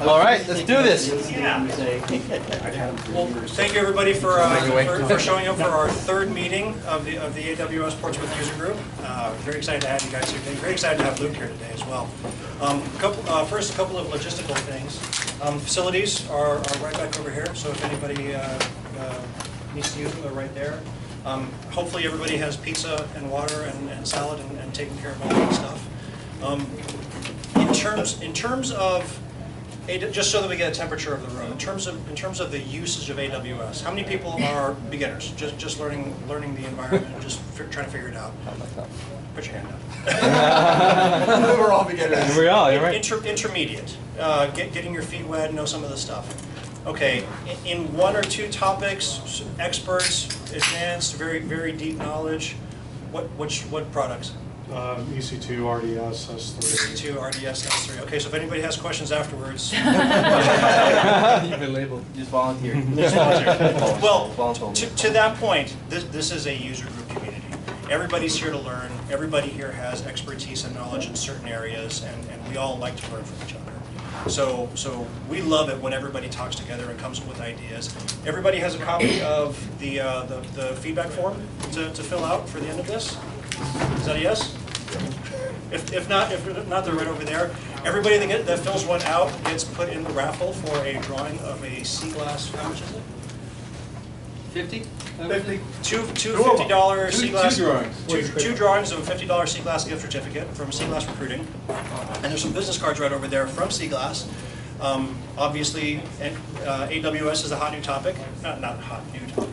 All right, let's do this. Yeah. Well, thank you everybody for showing up for our third meeting of the AWS Portsmouth User Group. Very excited to have you guys here today. Very excited to have Luke here today as well. First, a couple of logistical things. Facilities are right back over here, so if anybody needs to use them, they're right there. Hopefully everybody has pizza and water and salad and taken care of all that stuff. In terms of just so that we get a temperature of the room, in terms of the usage of AWS, how many people are beginners, just learning the environment, just trying to figure it out? Put your hand up. We're all beginners. We are. You're right. Intermediate, getting your feet wet, know some of the stuff. Okay, in one or two topics, experts, advanced, very deep knowledge. What products? EC2, RDS, S3. EC2, RDS, S3. Okay, so if anybody has questions afterwards. You've been labeled. Just volunteer. Well, to that point, this is a user group community. Everybody's here to learn. Everybody here has expertise and knowledge in certain areas, and we all like to learn from each other. So we love it when everybody talks together and comes up with ideas. Everybody has a copy of the feedback form to fill out for the end of this. Is that a yes? If not, they're right over there. Everybody that fills one out gets put in the raffle for a drawing of a sea glass. How much is it? 50? Two $50 sea glass. Two drawings. Two drawings of a $50 sea glass gift certificate from Sea Glass Recruiting, and there's some business cards right over there from Sea Glass. Obviously, AWS is a hot new topic. Not hot new topic,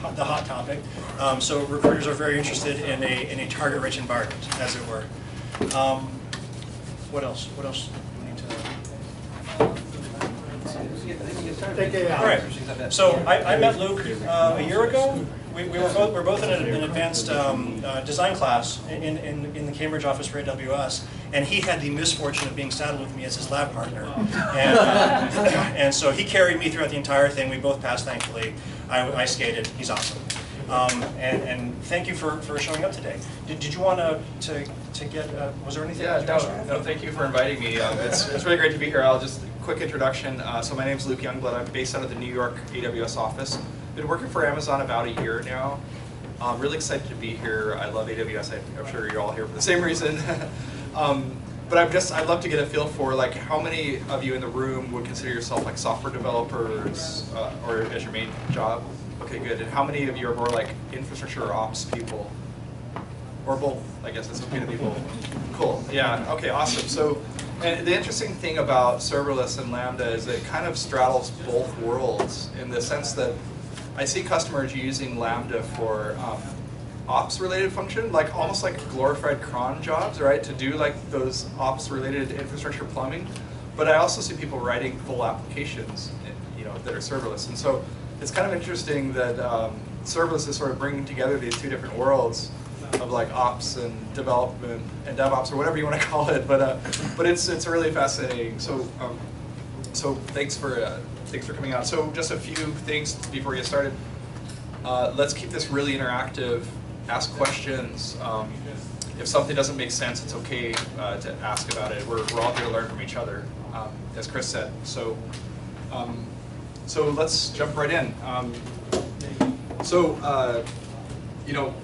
but the hot topic. So recruiters are very interested in a target-rich environment, as it were. What else? What else do we need to? All right. So I met Luke a year ago. We were both in an advanced design class in the Cambridge office for AWS, and he had the misfortune of being saddled with me as his lab partner, and so he carried me throughout the entire thing. We both passed, thankfully. I skated. He's awesome, and thank you for showing up today. Did you want to get? Was there anything? Yeah, no. Thank you for inviting me. It's really great to be here. I'll just quick introduction. So my name's Luke Youngblood. I'm based out of the New York AWS office. Been working for Amazon about a year now. I'm really excited to be here. I love AWS. I'm sure you're all here for the same reason. But I'd love to get a feel for like how many of you in the room would consider yourself like software developers or as your main job. Okay, good. And how many of you are more like infrastructure or ops people? Or both, I guess it's okay to be both. Cool, yeah, okay, awesome. So, and the interesting thing about serverless and Lambda is it kind of straddles both worlds in the sense that I see customers using Lambda for ops-related function, like almost like glorified cron jobs, right? To do like those ops-related infrastructure plumbing. But I also see people writing full applications, that are serverless. And so it's kind of interesting that serverless is sort of bringing together these two different worlds of like ops and development and DevOps or whatever you want to call it. But it's really fascinating. So thanks for coming out. So just a few things before we get started. Let's keep this really interactive. Ask questions. If something doesn't make sense, it's okay to ask about it. We're all here to learn from each other, as Chris said. So let's jump right in.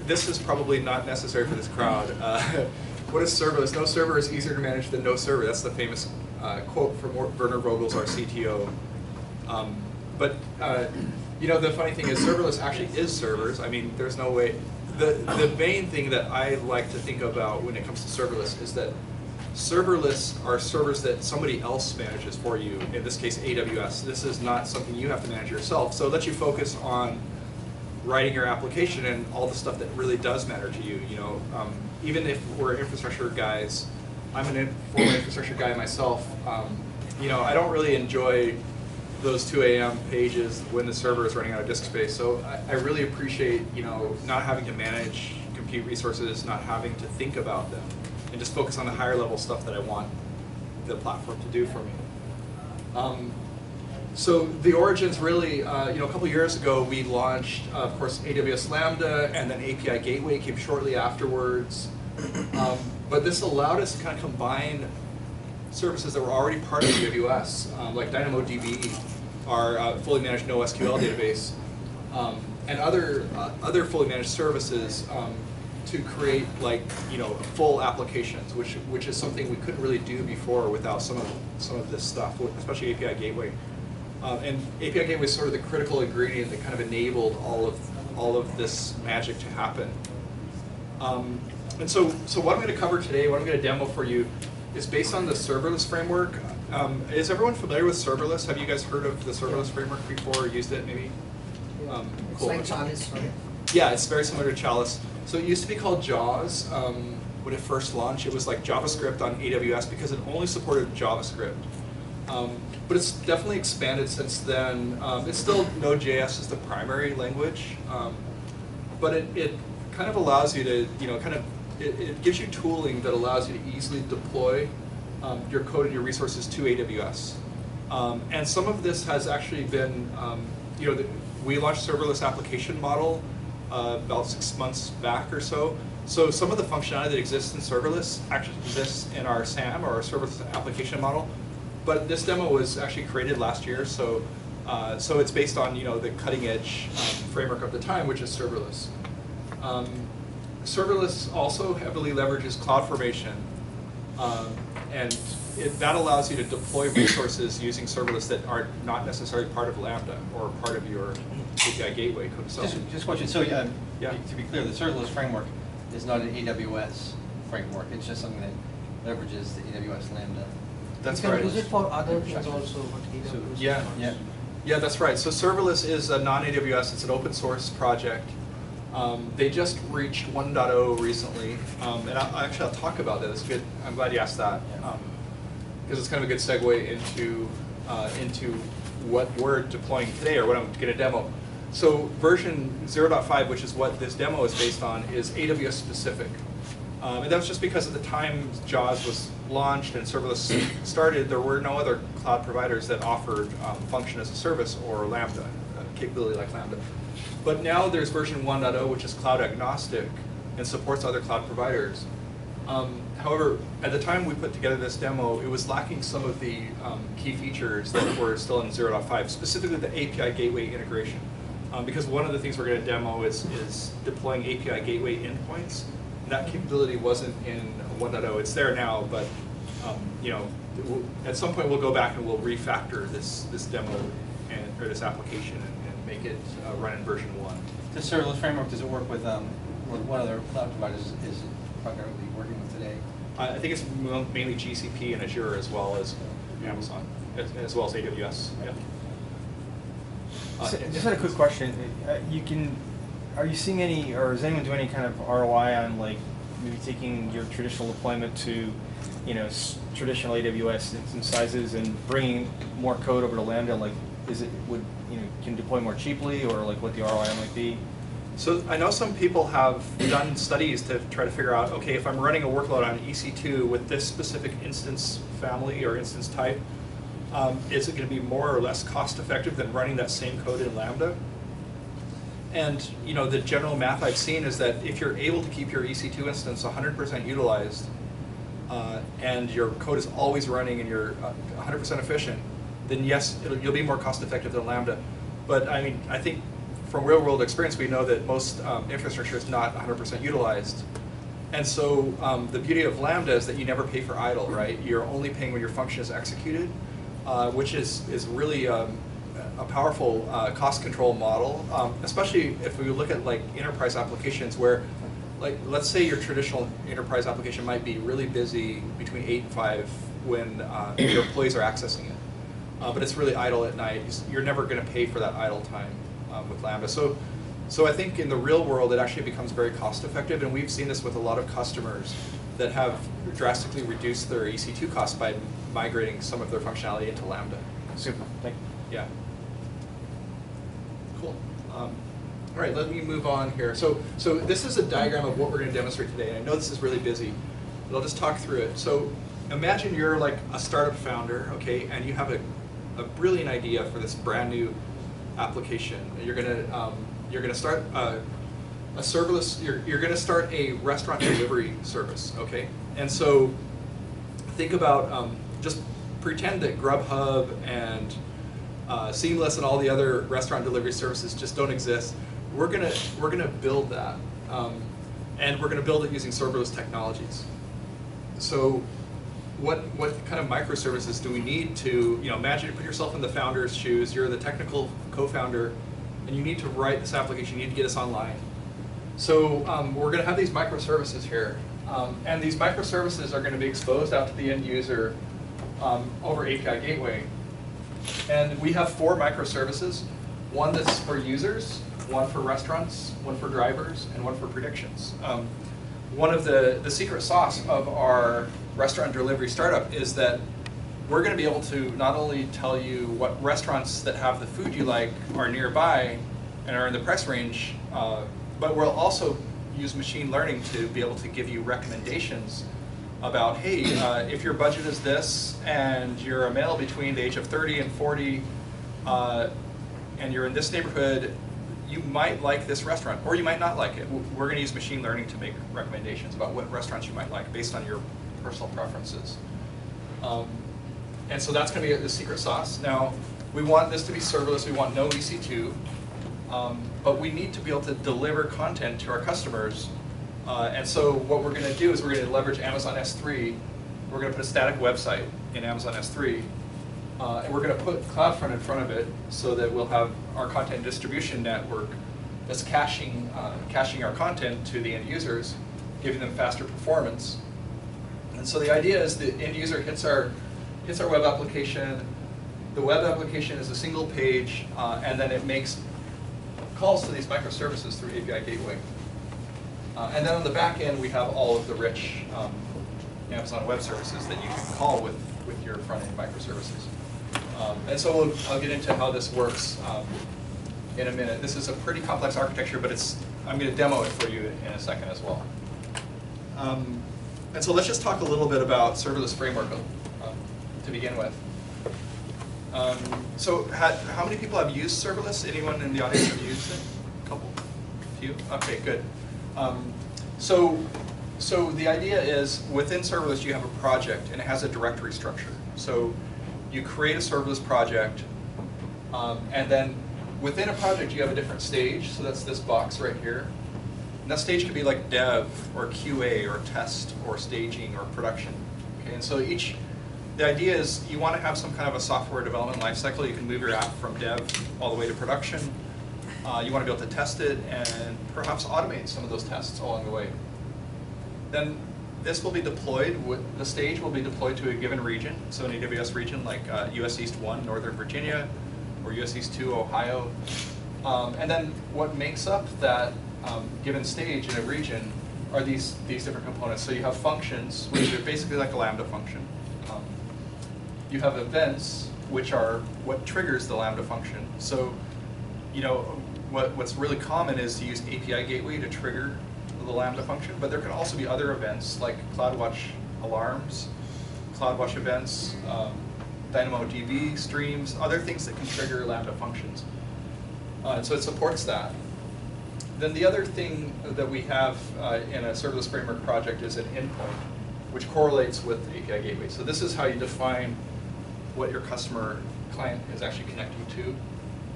This is probably not necessary for this crowd. What is serverless? No server is easier to manage than no server. That's the famous quote from Werner Vogels, our CTO. The funny thing is serverless actually is servers. I mean, there's no way. The main thing that I like to think about when it comes to serverless is that serverless are servers that somebody else manages for you, in this case AWS. This is not something you have to manage yourself. So it lets you focus on writing your application and all the stuff that really does matter to you. Even if we're infrastructure guys, I'm a former infrastructure guy myself. I don't really enjoy those 2 a.m. pages when the server is running out of disk space. So I really appreciate not having to manage compute resources, not having to think about them, and just focus on the higher level stuff that I want the platform to do for me. So the origins really, a couple years ago we launched, of course, AWS Lambda, and then API Gateway came shortly afterwards. But this allowed us to kind of combine services that were already part of AWS, like DynamoDB, our fully managed NoSQL database, and other fully managed services to create full applications, which is something we couldn't really do before without some of this stuff, especially API Gateway. And API Gateway is sort of the critical ingredient that kind of enabled all of this magic to happen. And so what I'm going to cover today, what I'm going to demo for you, is based on the serverless framework. Is everyone familiar with serverless? Have you guys heard of the serverless framework before or used it maybe? It's like Chalice, right? Yeah, it's very similar to Chalice. So it used to be called Jaws when it first launched. It was like JavaScript on AWS because it only supported JavaScript. But it's definitely expanded since then. It's still Node.js is the primary language, but it kind of allows you to, it gives you tooling that allows you to easily deploy your code and your resources to AWS. And some of this has actually been, we launched serverless application model about 6 months back or so. So some of the functionality that exists in serverless actually exists in our SAM, or our serverless application model. But this demo was actually created last year, so it's based on the cutting edge framework of the time, which is serverless. Serverless also heavily leverages CloudFormation, and that allows you to deploy resources using serverless that are not necessarily part of Lambda or part of your API Gateway code itself. Just question. So Yeah. to be clear, the serverless framework is not an AWS framework. It's just something that leverages the AWS Lambda. That's You can right. use it for other things also, but AWS is Yeah. not. Yeah, that's right. So serverless is a non-AWS. It's an open source project. They just reached 1.0 recently, and I'll talk about that. It's good. I'm glad you asked that because it's kind of a good segue into what we're deploying today, or what I'm going to demo. So version 0.5, which is what this demo is based on, is AWS specific. And that was just because at the time Jaws was launched and serverless started, there were no other cloud providers that offered function as a service or Lambda, capability like Lambda. But now there's version 1.0, which is cloud agnostic and supports other cloud providers. However, at the time we put together this demo, it was lacking some of the key features that were still in 0.5, specifically the API Gateway integration. Because one of the things we're going to demo is deploying API Gateway endpoints. That capability wasn't in 1.0. It's there now, but at some point we'll go back and we'll refactor this demo or this application and make it run in version 1. The serverless framework, does it work with what other cloud providers is primarily working with today? I think it's mainly GCP and Azure, as well as Amazon, as well as AWS. Yeah. Just had a quick question. Are you seeing any, or is anyone doing any kind of ROI on maybe taking your traditional deployment to, traditional AWS instance sizes and bringing more code over to Lambda? Can deploy more cheaply, or what the ROI might be? So I know some people have done studies to try to figure out, okay, if I'm running a workload on EC2 with this specific instance family or instance type, is it going to be more or less cost effective than running that same code in Lambda? And the general math I've seen is that if you're able to keep your EC2 instance 100% utilized, and your code is always running and you're 100% efficient, then yes, you'll be more cost effective than Lambda. But I think from real world experience, we know that most infrastructure is not 100% utilized. And so the beauty of Lambda is that you never pay for idle, right? You're only paying when your function is executed, which is really a powerful cost control model, especially if we look at enterprise applications where, let's say your traditional enterprise application might be really busy between 8 and 5 when your employees are accessing it, but it's really idle at night. You're never going to pay for that idle time with Lambda. So I think in the real world, it actually becomes very cost effective, and we've seen this with a lot of customers that have drastically reduced their EC2 costs by migrating some of their functionality into Lambda. Super. Thank you. Yeah. Cool. All right, let me move on here. So this is a diagram of what we're going to demonstrate today. I know this is really busy, but I'll just talk through it. So imagine you're a startup founder, okay, and you have a brilliant idea for this brand new application. You're gonna start a serverless. You're gonna start a restaurant delivery service, okay? And so think about just pretend that Grubhub and Seamless and all the other restaurant delivery services just don't exist. We're gonna build that, and we're gonna build it using serverless technologies. So, what kind of microservices do we need to, imagine you put yourself in the founder's shoes. You're the technical co-founder, and you need to write this application. You need to get us online. So we're gonna have these microservices here, and these microservices are gonna be exposed out to the end user over API Gateway. And we have 4 microservices, one that's for users, one for restaurants, one for drivers, and one for predictions. One of the secret sauce of our restaurant delivery startup is that we're going to be able to not only tell you what restaurants that have the food you like are nearby and are in the price range, but we'll also use machine learning to be able to give you recommendations about, hey, if your budget is this and you're a male between the age of 30 and 40 and you're in this neighborhood, you might like this restaurant or you might not like it. We're going to use machine learning to make recommendations about what restaurants you might like based on your personal preferences. And so that's going to be the secret sauce. Now, we want this to be serverless. We want no EC2. But we need to be able to deliver content to our customers. And so what we're going to do is we're going to leverage Amazon S3. We're going to put a static website in Amazon S3. And we're going to put CloudFront in front of it so that we'll have our content distribution network that's caching our content to the end users, giving them faster performance. And so the idea is the end user hits our web application. The web application is a single page, and then it makes calls to these microservices through API Gateway. And then on the back end, we have all of the rich Amazon Web Services that you can call with your front-end microservices. And so I'll get into how this works in a minute. This is a pretty complex architecture, but I'm going to demo it for you in a second as well. And so let's just talk a little bit about serverless framework to begin with. So how many people have used serverless? Anyone in the audience have used it? A couple? A few? Okay, good. So the idea is within serverless you have a project and it has a directory structure. So you create a serverless project, and then within a project you have a different stage. So that's this box right here. And that stage could be like dev or QA or test or staging or production. Okay, and so the idea is you want to have some kind of a software development lifecycle. You can move your app from dev all the way to production. You want to be able to test it and perhaps automate some of those tests along the way. Then this will be deployed, the stage will be deployed to a given region, so an AWS region like US East 1, Northern Virginia, or US East 2, Ohio. And then what makes up that given stage in a region are these different components. So you have functions, which are basically like a Lambda function. You have events, which are what triggers the Lambda function. So, what's really common is to use API Gateway to trigger the Lambda function, but there can also be other events like CloudWatch alarms, CloudWatch events, Dynamodb Streams, other things that can trigger Lambda functions. And so it supports that. Then the other thing that we have in a serverless framework project is an endpoint, which correlates with API Gateway. So this is how you define what your customer client is actually connecting to.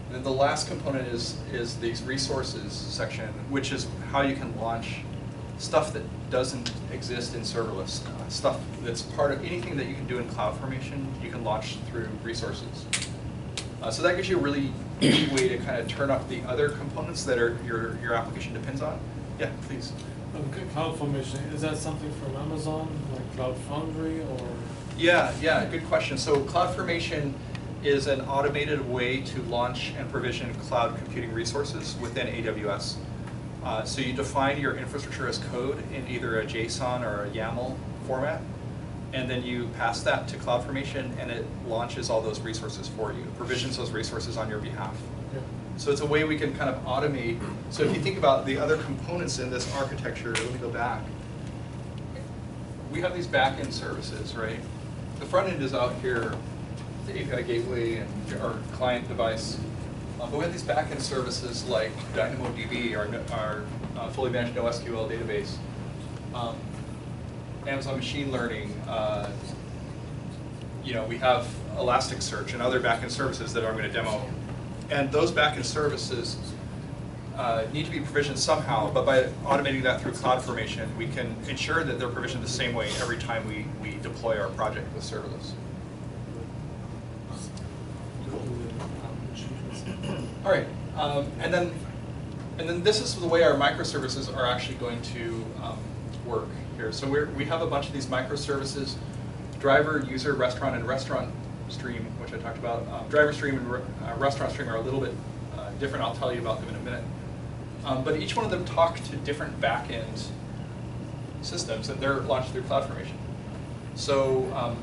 And then the last component is these resources section, which is how you can launch stuff that doesn't exist in serverless. Stuff that's part of anything that you can do in CloudFormation, you can launch through resources. So that gives you a really easy way to kind of turn up the other components that your application depends on. Yeah, please. CloudFormation, is that something from Amazon, like Cloud Foundry, or? Yeah, good question. So CloudFormation is an automated way to launch and provision cloud computing resources within AWS. So you define your infrastructure as code in either a JSON or a YAML format, and then you pass that to CloudFormation, and it launches all those resources for you, provisions those resources on your behalf. Yeah. So it's a way we can kind of automate. So if you think about the other components in this architecture, let me go back. We have these back-end services, right? The front end is out here, the API Gateway and our client device. But we have these back-end services like DynamoDB, our fully managed NoSQL database, Amazon Machine Learning, we have Elasticsearch and other backend services that I'm going to demo. And those backend services need to be provisioned somehow, but by automating that through CloudFormation, we can ensure that they're provisioned the same way every time we deploy our project with serverless. All right, and then this is the way our microservices are actually going to work here. So we have a bunch of these microservices: driver, user, restaurant, and restaurant stream, which I talked about. Driver stream and restaurant stream are a little bit different. I'll tell you about them in a minute. But each one of them talk to different back-end systems, and they're launched through CloudFormation. So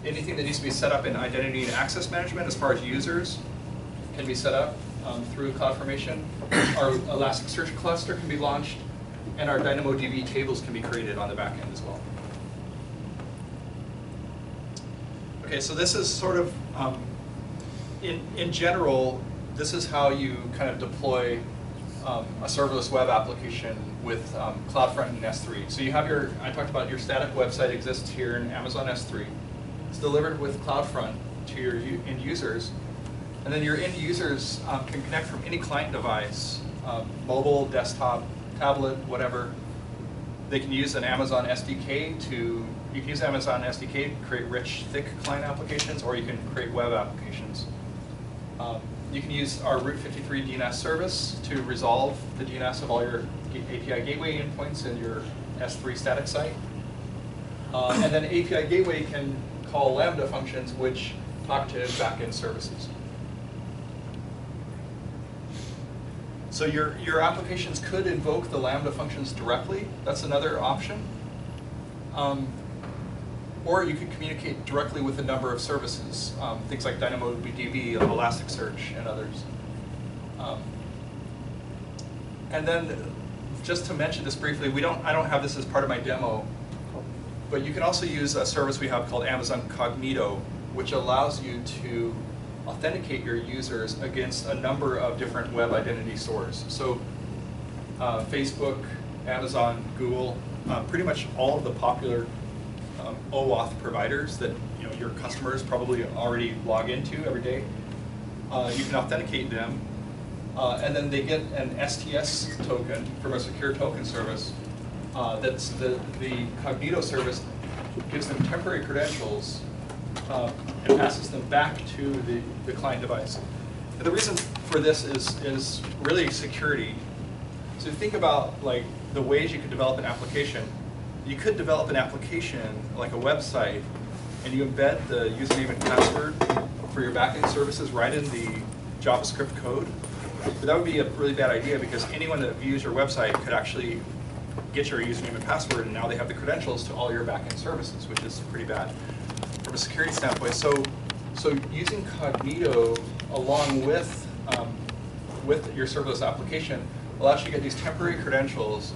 anything that needs to be set up in identity and access management as far as users can be set up through CloudFormation. Our Elasticsearch cluster can be launched, and our Dynamodb tables can be created on the back end as well. Okay, so this is sort of, in general, this is how you kind of deploy a serverless web application with CloudFront and S3. So you have I talked about your static website exists here in Amazon S3. It's delivered with CloudFront to your end users. And then your end users can connect from any client device, mobile, desktop, tablet, whatever. They can use an Amazon SDK you can use Amazon SDK to create rich, thick client applications, or you can create web applications. You can use our Route 53 DNS service to resolve the DNS of all your API gateway endpoints in your S3 static site. And then API gateway can call Lambda functions, which talk to backend services. So your applications could invoke the Lambda functions directly. That's another option. Or you could communicate directly with a number of services, things like DynamoDB, Elasticsearch, and others. And then, just to mention this briefly, I don't have this as part of my demo, but you can also use a service we have called Amazon Kognito, which allows you to authenticate your users against a number of different web identity stores. So Facebook, Amazon, Google, pretty much all of the popular OAuth providers that your customers probably already log into every day. You can authenticate them, and then they get an STS token from a secure token service. That's the Kognito service gives them temporary credentials and passes them back to the client device. And the reason for this is really security. So think about like the ways you could develop an application. You could develop an application like a website, and you embed the username and password for your backend services right in the JavaScript code. But that would be a really bad idea, because anyone that views your website could actually get your username and password, and now they have the credentials to all your backend services, which is pretty bad from a security standpoint. So using Kognito along with your serverless application allows you to get these temporary credentials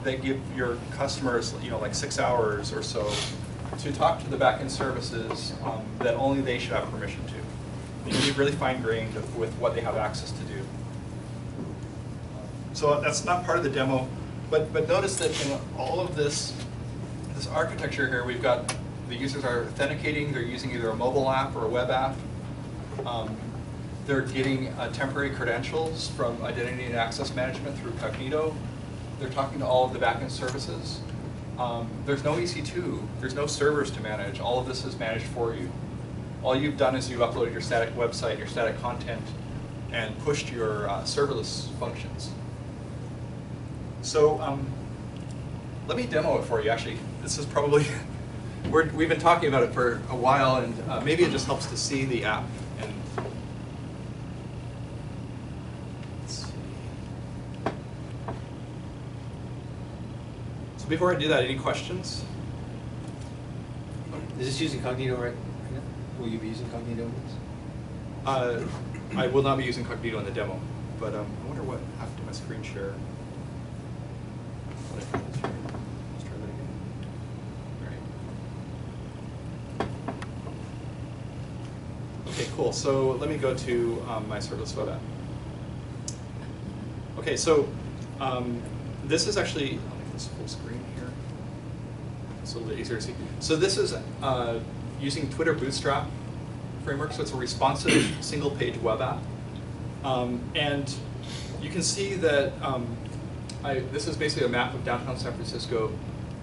that give your customers, like 6 hours or so to talk to the backend services that only they should have permission to. You can be really fine-grained with what they have access to do. So that's not part of the demo, but notice that in all of this architecture here, we've got the users are authenticating. They're using either a mobile app or a web app. They're getting temporary credentials from identity and access management through Kognito. They're talking to all of the backend services. There's no EC2. There's no servers to manage. All of this is managed for you. All you've done is you've uploaded your static website, your static content, and pushed your serverless functions. So let me demo it for you. Actually, this is probably, we've been talking about it for a while, and maybe it just helps to see the app. And let's see. So before I do that, any questions? Is this using Kognito right now? Will you be using Kognito in this? I will not be using Kognito in the demo, but I wonder what I have to do my screen share. Let's try that again. All right. Okay, cool. So let me go to my serverless web app. Okay, so this is actually, I'll make this full screen here. It's a little bit easier to see. So this is using Twitter Bootstrap framework, so it's a responsive single-page web app. And you can see that this is basically a map of downtown San Francisco.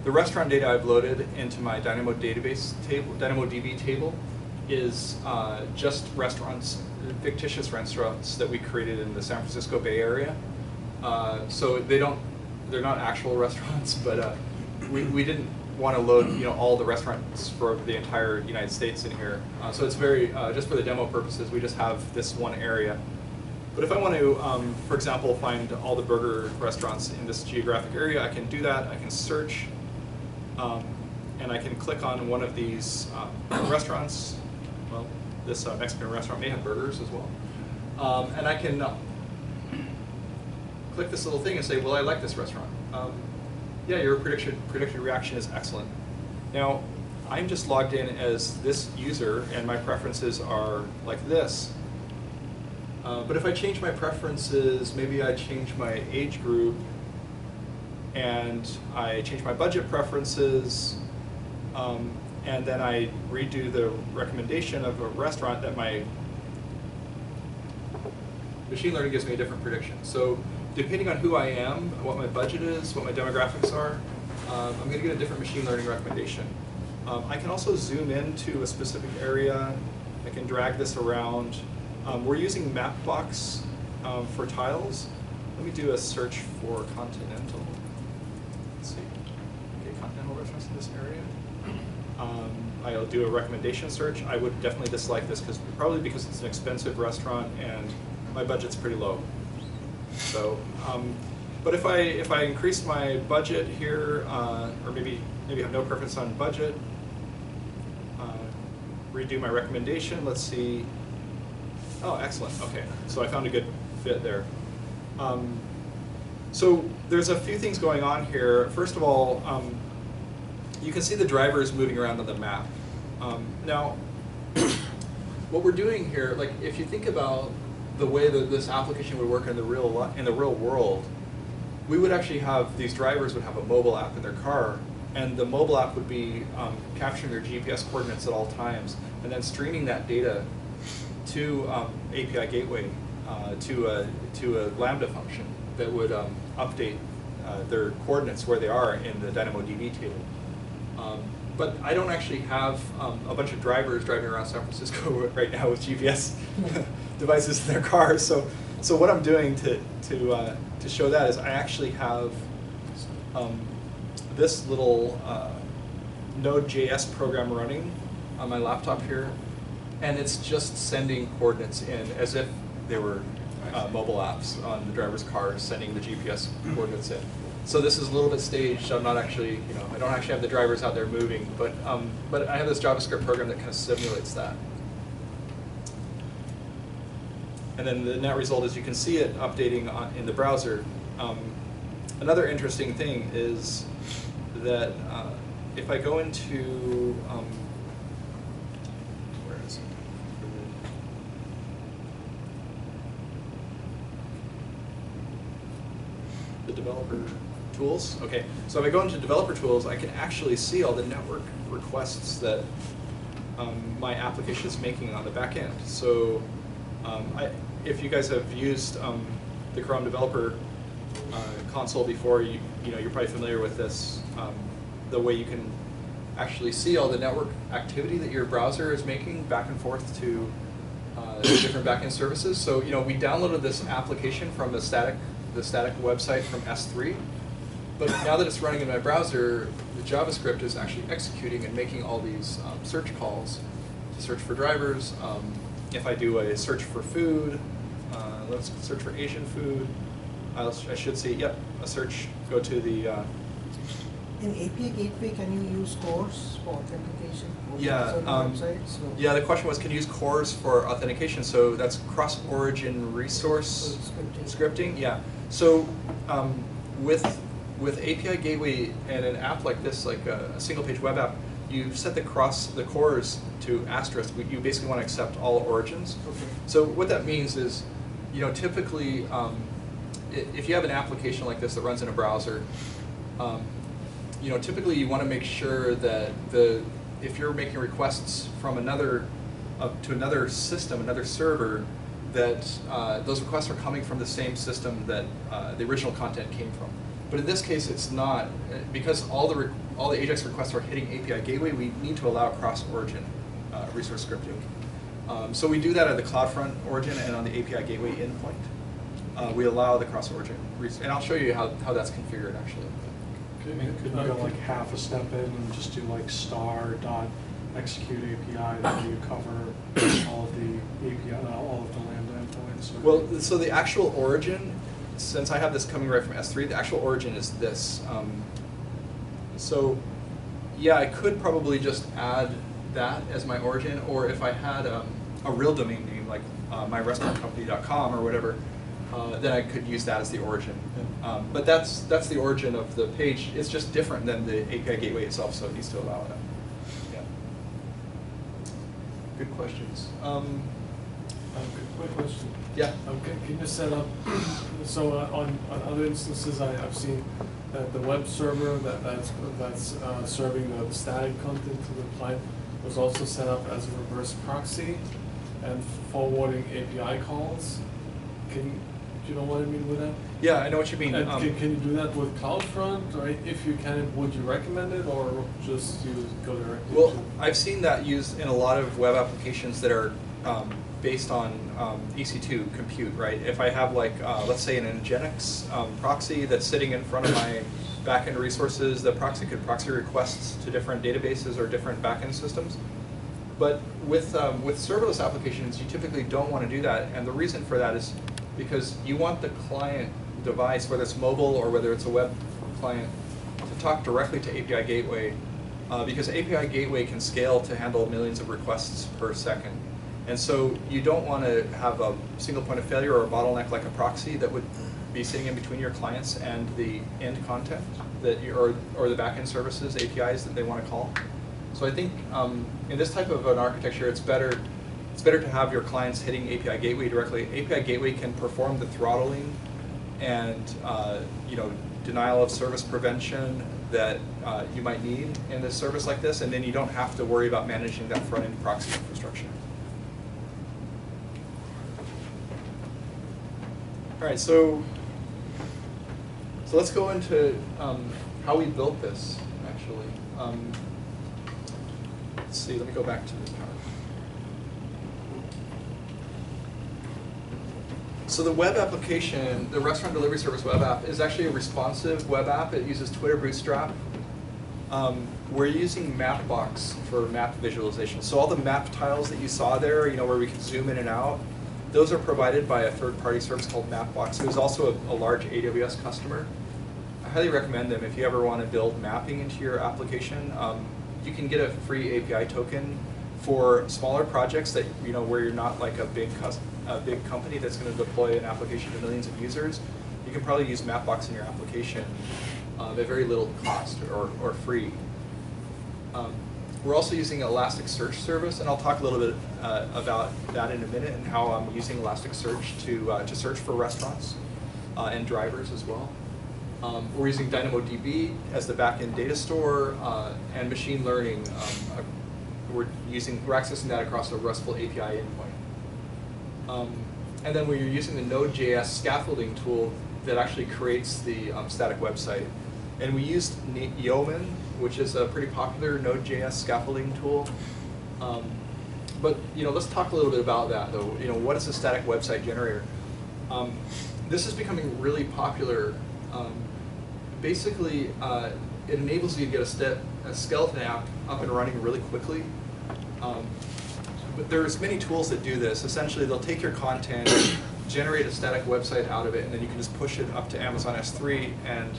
The restaurant data I've loaded into my Dynamodb database table, Dynamodb table, is just restaurants, fictitious restaurants that we created in the San Francisco Bay Area. So they're not actual restaurants, but we didn't want to load all the restaurants for the entire United States in here. So it's very, just for the demo purposes, we just have this one area. But if I want to, for example, find all the burger restaurants in this geographic area, I can do that. I can search, and I can click on one of these restaurants. Well, this Mexican restaurant may have burgers as well. And I can click this little thing and say, well, I like this restaurant. Yeah, your predicted reaction is excellent. Now, I'm just logged in as this user, and my preferences are like this. But if I change my preferences, maybe I change my age group, and I change my budget preferences, and then I redo the recommendation of a restaurant, that my machine learning gives me a different prediction. So depending on who I am, what my budget is, what my demographics are, I'm going to get a different machine learning recommendation. I can also zoom into a specific area. I can drag this around. We're using Mapbox for tiles. Let me do a search for continental. Let's see. Okay, continental restaurants in this area. I'll do a recommendation search. I would definitely dislike this probably because it's an expensive restaurant and my budget's pretty low. So, but if I increase my budget here, or maybe have no preference on budget, redo my recommendation. Let's see. Oh, excellent. Okay, so I found a good fit there. So there's a few things going on here. First of all, you can see the drivers moving around on the map. Now, what we're doing here, like if you think about the way that this application would work in the real world, we would actually have, these drivers would have a mobile app in their car, and the mobile app would be capturing their GPS coordinates at all times, and then streaming that data to API Gateway to a Lambda function that would update their coordinates where they are in the Dynamodb table. But I don't actually have a bunch of drivers driving around San Francisco right now with GPS devices in their cars. So what I'm doing to show that is I actually have this little Node.js program running on my laptop here, and it's just sending coordinates in as if they were mobile apps on the driver's car, sending the GPS coordinates in. So this is a little bit staged. I'm not actually, I don't actually have the drivers out there moving, but I have this JavaScript program that kind of simulates that. And then the net result is you can see it updating in the browser. Another interesting thing is that if I go into, where is it? The developer tools. Okay, so if I go into developer tools, I can actually see all the network requests that my application is making on the back end. So if you guys have used the Chrome developer console before, you're probably familiar with this. The way you can actually see all the network activity that your browser is making back and forth to different backend services. So we downloaded this application from the static website from S3, but now that it's running in my browser, the JavaScript is actually executing and making all these search calls to search for drivers. If I do a search for food, let's search for Asian food, I should see, yep, a search, go to the... In API Gateway, can you use cores for authentication? Yeah, yeah, the question was, can you use cores for authentication? So that's cross-origin resource scripting. Yeah. So with API Gateway and an app like this, like a single-page web app, you set the cores to asterisk. You basically want to accept all origins. Okay. So what that means is, typically, if you have an application like this that runs in a browser, typically you want to make sure that the if you're making requests from another to another system, another server, that those requests are coming from the same system that the original content came from. But in this case, it's not, because all the AJAX requests are hitting API Gateway. We need to allow cross-origin resource scripting. So we do that at the CloudFront origin and on the API Gateway endpoint. We allow the cross-origin, and I'll show you how that's configured actually. I mean, could you go like half a step in and just do like star.execute API, that you cover all of the API, all of the Lambda endpoints? Or? Well, so the actual origin, since I have this coming right from S3, the actual origin is this. So yeah, I could probably just add that as my origin, or if I had a real domain name like myrestaurantcompany.com or whatever, then I could use that as the origin. But that's the origin of the page. It's just different than the API Gateway itself, so it needs to allow it. Yeah. Good questions. Quick question. Yeah. Can you set up, so on other instances I've seen that the web server that's serving the static content to the client was also set up as a reverse proxy and forwarding API calls. Do you know what I mean with that? Yeah, I know what you mean. And can you do that with CloudFront? Or if you can, would you recommend it, or just go directly? Well, I've seen that used in a lot of web applications that are based on EC2 compute, right? If I have like, let's say an Nginx proxy that's sitting in front of my backend resources, the proxy could proxy requests to different databases or different backend systems. But with serverless applications, you typically don't want to do that, and the reason for that is because you want the client device, whether it's mobile or whether it's a web client, to talk directly to API Gateway, because API Gateway can scale to handle millions of requests per second. And so you don't want to have a single point of failure or a bottleneck like a proxy that would be sitting in between your clients and the end content that or the backend services, APIs that they want to call. So I think in this type of an architecture, it's better to have your clients hitting API Gateway directly. API Gateway can perform the throttling and denial of service prevention that you might need in a service like this, and then you don't have to worry about managing that front-end proxy infrastructure. All right, so let's go into how we built this, actually. Let's see, let me go back to the PowerPoint. So the web application, the restaurant delivery service web app, is actually a responsive web app. It uses Twitter Bootstrap. We're using Mapbox for map visualization. So all the map tiles that you saw there, where we can zoom in and out, those are provided by a third-party service called Mapbox, who is also a large AWS customer. I highly recommend them if you ever want to build mapping into your application. You can get a free API token for smaller projects that where you're not like a big company that's going to deploy an application to millions of users. You can probably use Mapbox in your application at very little cost or free. We're also using Elasticsearch service, and I'll talk a little bit about that in a minute and how I'm using Elasticsearch to search for restaurants and drivers as well. We're using Dynamodb as the backend data store, and machine learning. We're accessing that across a RESTful API endpoint. And then we're using the Node.js scaffolding tool that actually creates the static website. And we used Yeoman, which is a pretty popular Node.js scaffolding tool. But let's talk a little bit about that, though. What is a static website generator? This is becoming really popular. Basically, it enables you to get a skeleton app up and running really quickly. But there's many tools that do this. Essentially, they'll take your content, generate a static website out of it, and then you can just push it up to Amazon S3 and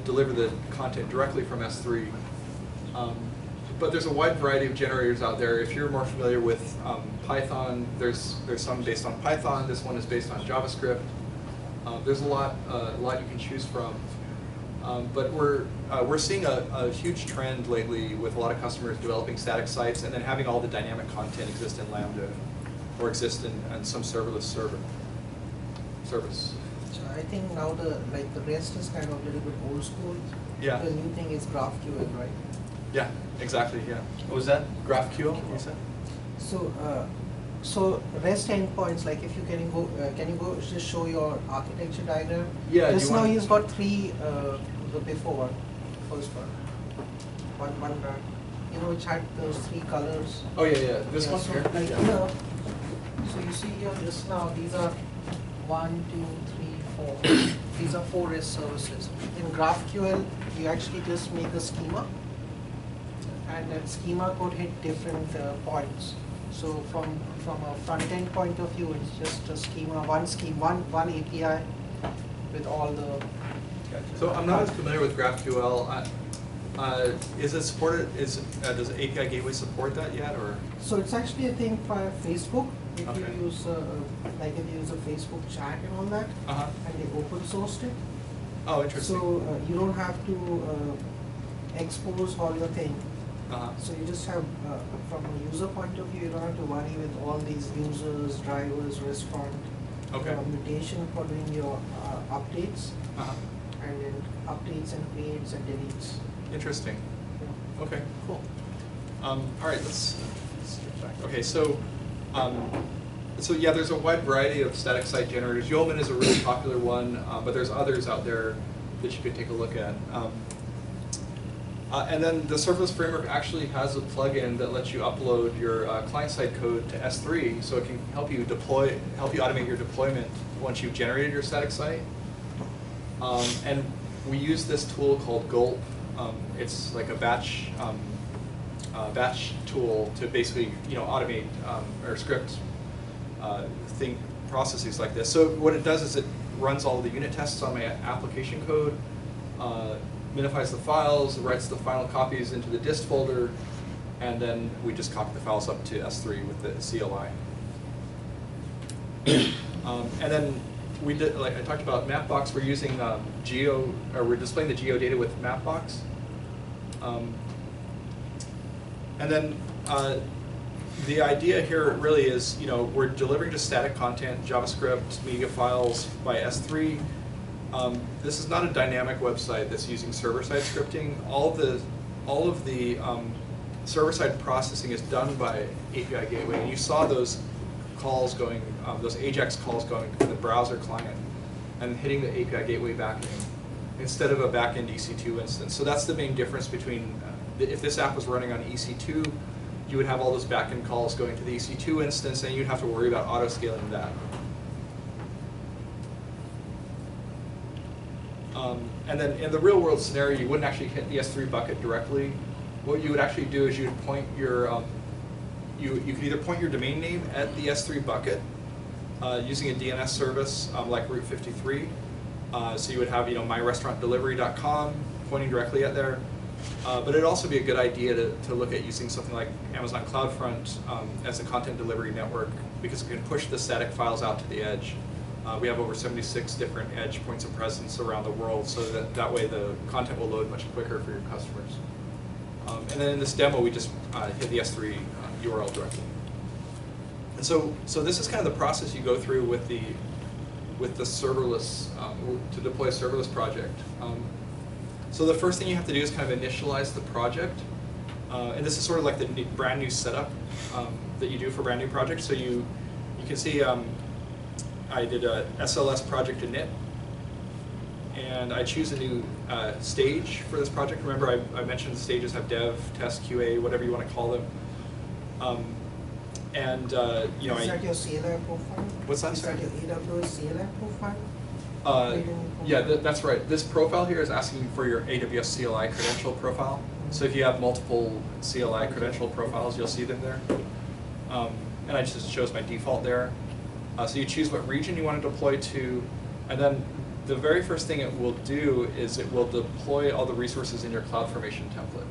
deliver the content directly from S3. But there's a wide variety of generators out there. If you're more familiar with Python, there's some based on Python. This one is based on JavaScript. There's a lot you can choose from. But we're seeing a huge trend lately with a lot of customers developing static sites and then having all the dynamic content exist in Lambda or exist in some serverless service. So I think now the REST is kind of a little bit old school. Yeah. The new thing is GraphQL, right? Yeah, exactly, yeah. What was that? GraphQL, you said? So REST endpoints, like if you can you go just show your architecture diagram? Yeah, do Just you now want- he's got three, the before one, first one. One, which had those three colors. Oh, yeah, this Yeah, one so here? like Yeah. here, so you see here just now, these are 1, 2, 3, 4. These are 4 REST services. In GraphQL, you actually just make a schema, and that schema could hit different points. So from a front end point of view, it's just a schema, one API with all the. So I'm not as familiar with GraphQL. Is it supported? Does API Gateway support that yet, or? So it's actually a thing for Facebook. If Okay. you use if you use a Facebook chat and all that, and they open sourced it. Oh, interesting. So you don't have to expose all your thing. So you just have, from a user point of view, you don't have to worry with all these users, drivers, restaurant, mutation for doing your updates, and then updates and creates and deletes. Interesting. Yeah. Okay, cool. All right, let's get back. Okay, so yeah, there's a wide variety of static site generators. Yeoman is a really popular one, but there's others out there that you could take a look at. And then the serverless framework actually has a plugin that lets you upload your client-side code to S3, so it can help you automate your deployment once you've generated your static site. And we use this tool called Gulp. It's like a batch tool to basically automate or script processes like this. So what it does is it runs all the unit tests on my application code. Minifies the files, writes the final copies into the dist folder, and then we just copy the files up to S3 with the CLI. And then we did, like I talked about Mapbox, we're using we're displaying the geo data with Mapbox. And then the idea here really is, we're delivering just static content, JavaScript, media files by S3. This is not a dynamic website that's using server-side scripting. All of the server-side processing is done by API Gateway, and you saw those calls going, those AJAX calls going to the browser client and hitting the API Gateway backend instead of a backend EC2 instance. So that's the main difference between, if this app was running on EC2, you would have all those backend calls going to the EC2 instance, and you'd have to worry about auto-scaling that. And then in the real world scenario, you wouldn't actually hit the S3 bucket directly. What you would actually do is you would point your, you could either point your domain name at the S3 bucket using a DNS service like Route 53. So you would have myrestaurantdelivery.com pointing directly at there. But it'd also be a good idea to look at using something like Amazon CloudFront as a content delivery network, because it can push the static files out to the edge. We have over 76 different edge points of presence around the world, so that way the content will load much quicker for your customers. And then in this demo, we just hit the S3 URL directly. And so this is kind of the process you go through with the serverless, to deploy a serverless project. So the first thing you have to do is kind of initialize the project. And this is sort of like the brand new setup that you do for brand new projects. So you can see I did a SLS project init, and I choose a new stage for this project. Remember, I mentioned the stages have dev, test, QA, whatever you want to call them. Is that your CLI profile? What's that? Is that your AWS CLI profile? Yeah, that's right. This profile here is asking for your AWS CLI credential profile. So if you have multiple CLI credential profiles, you'll see them there. And I just shows my default there. So you choose what region you want to deploy to, and then the very first thing it will do is it will deploy all the resources in your CloudFormation template.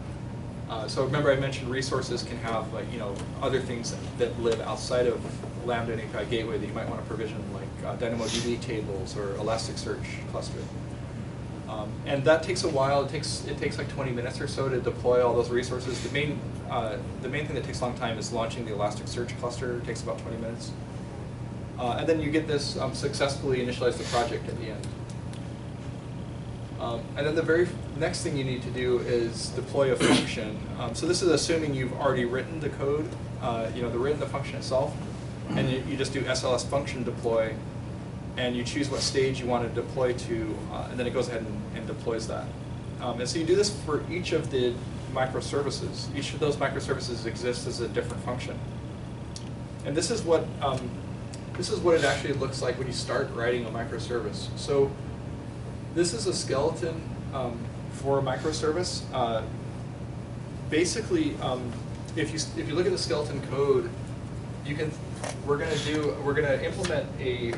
So remember, I mentioned resources can have other things that live outside of Lambda and API Gateway that you might want to provision, like DynamoDB tables or Elasticsearch cluster. And that takes a while. It takes like 20 minutes or so to deploy all those resources. The main thing that takes a long time is launching the Elasticsearch cluster. It takes about 20 minutes. And then you get this successfully initialize the project at the end. And then the very next thing you need to do is deploy a function. So this is assuming you've already written the code, written the function itself, and you just do SLS function deploy, and you choose what stage you want to deploy to, and then it goes ahead and deploys that. And so you do this for each of the microservices. Each of those microservices exists as a different function. And this is what it actually looks like when you start writing a microservice. So this is a skeleton for a microservice. Basically, if you look at the skeleton code, we're going to implement a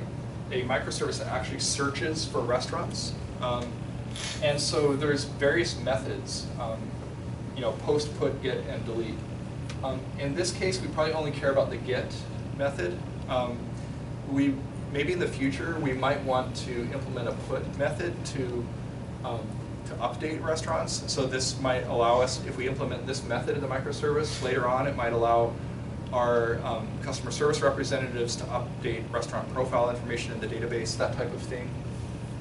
microservice that actually searches for restaurants. And so there's various methods, post, put, get, and delete. In this case, we probably only care about the get method. Maybe in the future, we might want to implement a put method to update restaurants. So this might allow us, if we implement this method in the microservice, later on it might allow our customer service representatives to update restaurant profile information in the database, that type of thing.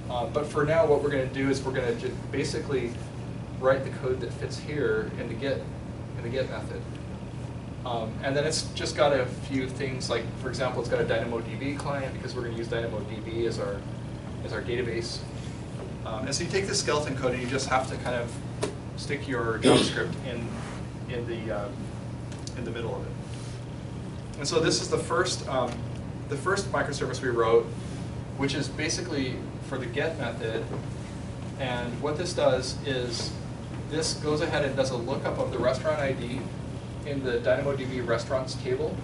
But for now, what we're going to do is we're going to basically write the code that fits here in the get method. And then it's just got a few things, like, for example, it's got a DynamoDB client because we're going to use DynamoDB as our database. And so you take the skeleton code and you just have to kind of stick your JavaScript in the middle of it. And so this is the first microservice we wrote, which is basically for the get method. And what this does is this goes ahead and does a lookup of the restaurant ID in the DynamoDB restaurants table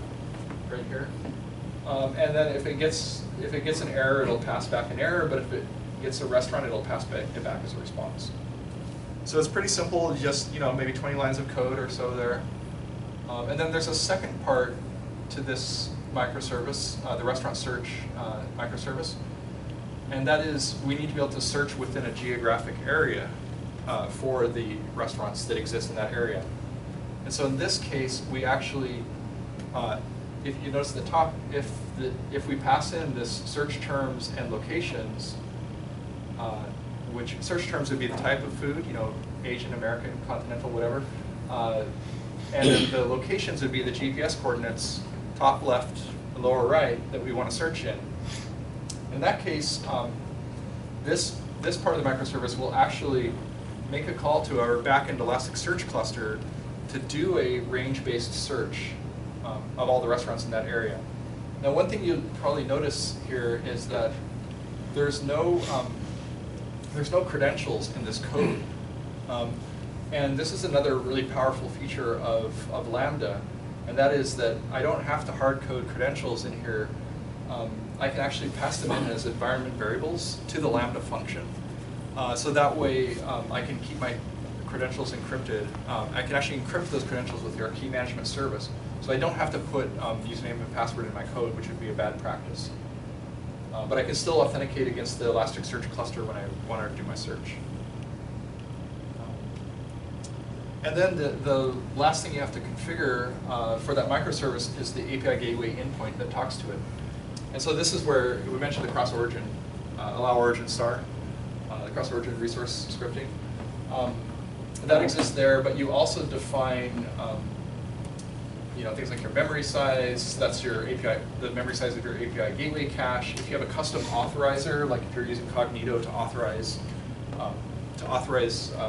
right here. And then if it gets an error, it'll pass back an error. But if it gets a restaurant, it'll pass it back as a response. So it's pretty simple. Just maybe 20 lines of code or so there. And then there's a second part to this microservice, the restaurant search microservice. And that is, we need to be able to search within a geographic area for the restaurants that exist in that area. And so in this case, we actually, if you notice at the top, if we pass in this search terms and locations, which search terms would be the type of food, Asian, American, continental, whatever, and then the locations would be the GPS coordinates, top left, lower right, that we want to search in. In that case, this part of the microservice will actually make a call to our backend Elasticsearch cluster to do a range-based search of all the restaurants in that area. Now, one thing you'll probably notice here is that there's no credentials in this code. And this is another really powerful feature of Lambda, and that is that I don't have to hard code credentials in here. I can actually pass them in as environment variables to the Lambda function. So that way I can keep my credentials encrypted. I can actually encrypt those credentials with our key management service. So I don't have to put username and password in my code, which would be a bad practice. But I can still authenticate against the Elasticsearch cluster when I want to do my search. And then the last thing you have to configure for that microservice is the API Gateway Endpoint that talks to it. And so this is where we mentioned the cross-origin, allow origin star, the cross-origin resource scripting. That exists there, but you also define things like your memory size. That's your API, the memory size of your API gateway cache. If you have a custom authorizer, like if you're using Kognito to authorize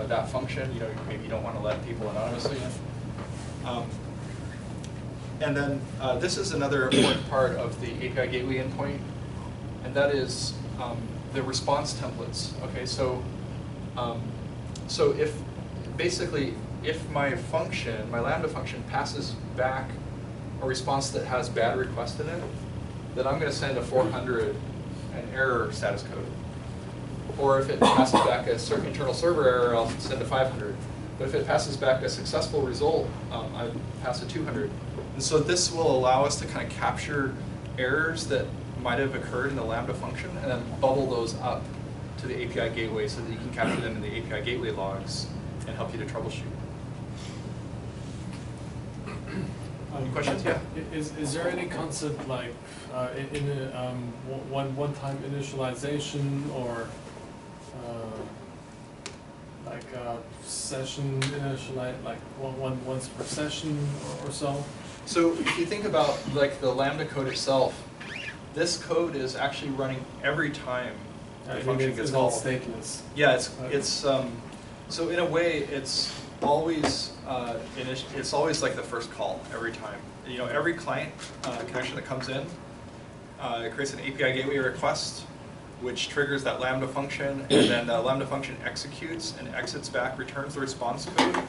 that function, maybe you don't want to let people anonymously in. And then this is another important part of the API Gateway Endpoint, and that is the response templates. Okay, so if my function, my Lambda function, passes back a response that has bad request in it, then I'm going to send a 400 an error status code. Or if it passes back a certain internal server error, I'll send a 500. But if it passes back a successful result, I pass a 200. And so this will allow us to kind of capture errors that might have occurred in the Lambda function and then bubble those up to the API gateway so that you can capture them in the API gateway logs and help you to troubleshoot. Any questions? Yeah. Is there any concept like in a one-time initialization or like session initialize, like once per session or so? So if you think about like the Lambda code itself, this code is actually running every time the function gets it's all called. stateless. Yeah, Right. So in a way it's always it's always like the first call every time. You know, every client connection that comes in it creates an API gateway request, which triggers that Lambda function, and then that Lambda function executes and exits back, returns the response code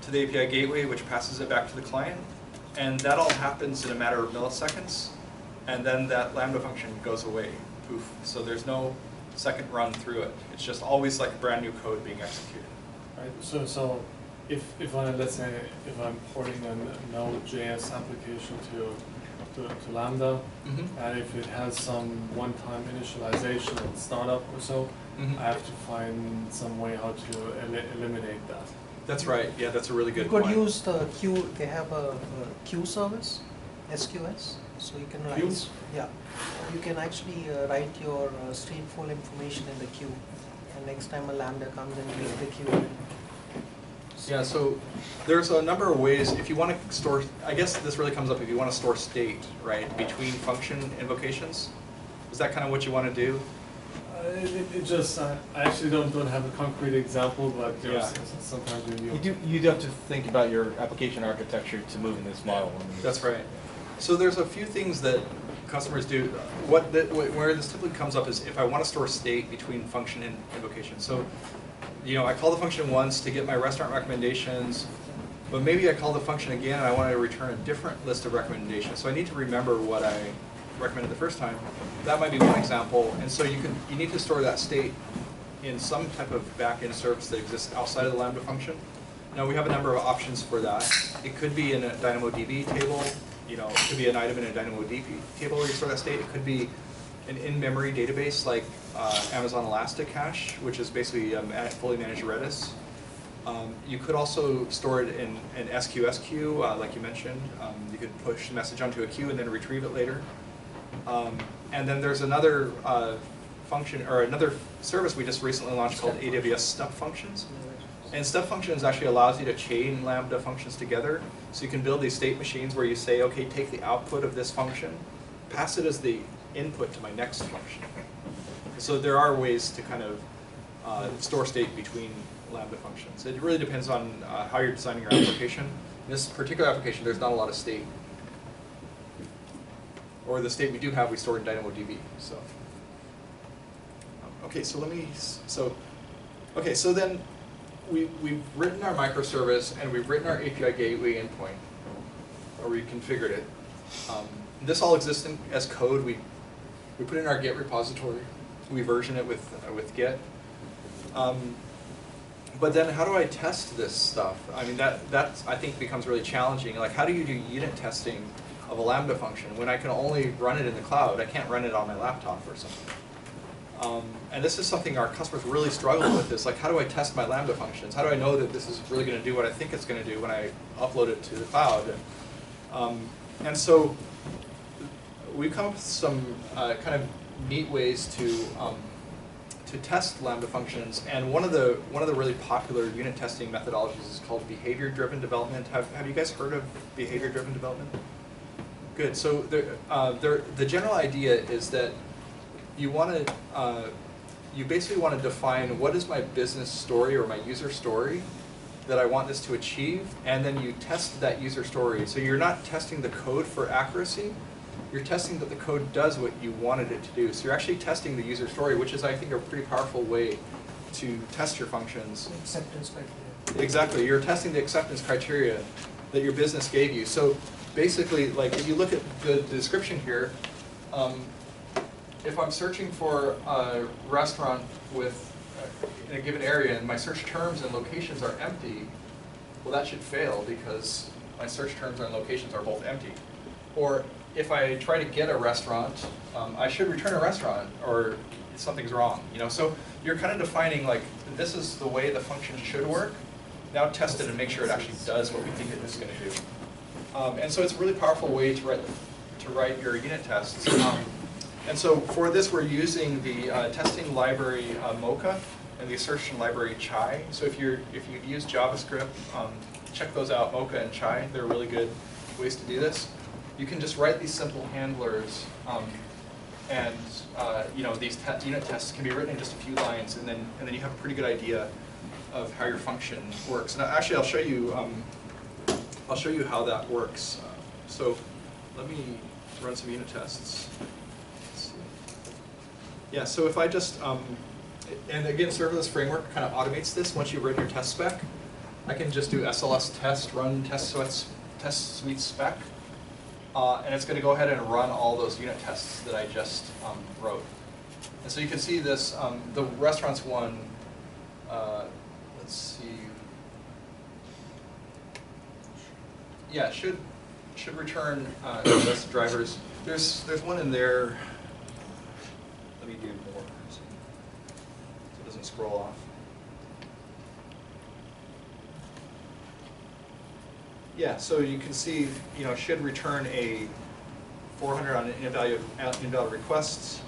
to the API gateway, which passes it back to the client. And that all happens in a matter of milliseconds, and then that Lambda function goes away, poof. So there's no second run through it. It's just always like brand new code being executed. Right. So if I, let's say if I'm porting a Node.js application to Lambda, and if it has some one-time initialization and startup or so, I have to find some way how to eliminate that. That's right. Yeah, that's a really good You could point. use the queue, they have a queue service, SQS, so you can write. Queue? Yeah, you can actually write your stateful information in the queue, and next time a Lambda comes and reads the queue. Yeah, so there's a number of ways. If you want to store, I guess this really comes up if you want to store state, right, between function invocations. Is that kind of what you want to do? It just, I actually don't have a concrete example, but Yeah. sometimes You do have to think about your application architecture to move in this model. That's right. So there's a few things that customers do. Where this typically comes up is if I want to store state between function and invocation. So, you know, I call the function once to get my restaurant recommendations, but maybe I call the function again and I want to return a different list of recommendations. So I need to remember what I recommended the first time. That might be one example. And so you need to store that state in some type of backend service that exists outside of the Lambda function. Now we have a number of options for that. It could be in a DynamoDB table. You know, it could be an item in a DynamoDB table where you store that state. It could be an in-memory database like Amazon Elasticache, which is basically fully managed Redis. You could also store it in an SQS queue, like you mentioned. You could push the message onto a queue and then retrieve it later. And then there's another function, or another service we just recently launched called AWS Step Functions. And Step Functions actually allows you to chain Lambda functions together. So you can build these state machines where you say, okay, take the output of this function, pass it as the input to my next function. So there are ways to kind of store state between Lambda functions. It really depends on how you're designing your application. In this particular application, there's not a lot of state. Or the state we do have, we store in DynamoDB. So, okay, so so then we've written our microservice and we've written our API gateway endpoint, or we configured it. This all exists as code. We put it in our Git repository. We version it with Git. But then how do I test this stuff? I mean, that I think becomes really challenging. Like, how do you do unit testing of a Lambda function when I can only run it in the cloud? I can't run it on my laptop or something. And this is something our customers really struggle with, is like, how do I test my Lambda functions? How do I know that this is really going to do what I think it's going to do when I upload it to the cloud? And so we've come up with some kind of neat ways to test Lambda functions. And one of the really popular unit testing methodologies is called behavior-driven development. Have you guys heard of behavior-driven development? Good. So the general idea is that you basically want to define what is my business story or my user story that I want this to achieve, and then you test that user story. So you're not testing the code for accuracy, you're testing that the code does what you wanted it to do. So you're actually testing the user story, which is, I think, a pretty powerful way to test your functions. Acceptance criteria. Exactly. You're testing the acceptance criteria that your business gave you. So basically, like, if you look at the description here, if I'm searching for a restaurant in a given area and my search terms and locations are empty, well, that should fail because my search terms and locations are both empty. Or if I try to get a restaurant, I should return a restaurant, or something's wrong. You know, so you're kind of defining, like, this is the way the function should work. Now test it and make sure it actually does what we think it is going to do. And so it's a really powerful way to write your unit tests. And so for this, we're using the testing library Mocha. and the assertion library Chai. So if you've used JavaScript, check those out, Mocha and Chai. They're really good ways to do this. You can just write these simple handlers, and these unit tests can be written in just a few lines, and then you have a pretty good idea of how your function works. And actually, I'll show you how that works. So let me run some unit tests. Let's see. Yeah. So if I just and again, serverless framework kind of automates this. Once you've written your test spec, I can just do SLS test run test suite spec. And it's going to go ahead and run all those unit tests that I just wrote. And so you can see this, the restaurants one, let's see, yeah, should return list drivers. There's one in there, let me do more so it doesn't scroll off. Yeah, so you can see, should return a 400 on invalid requests.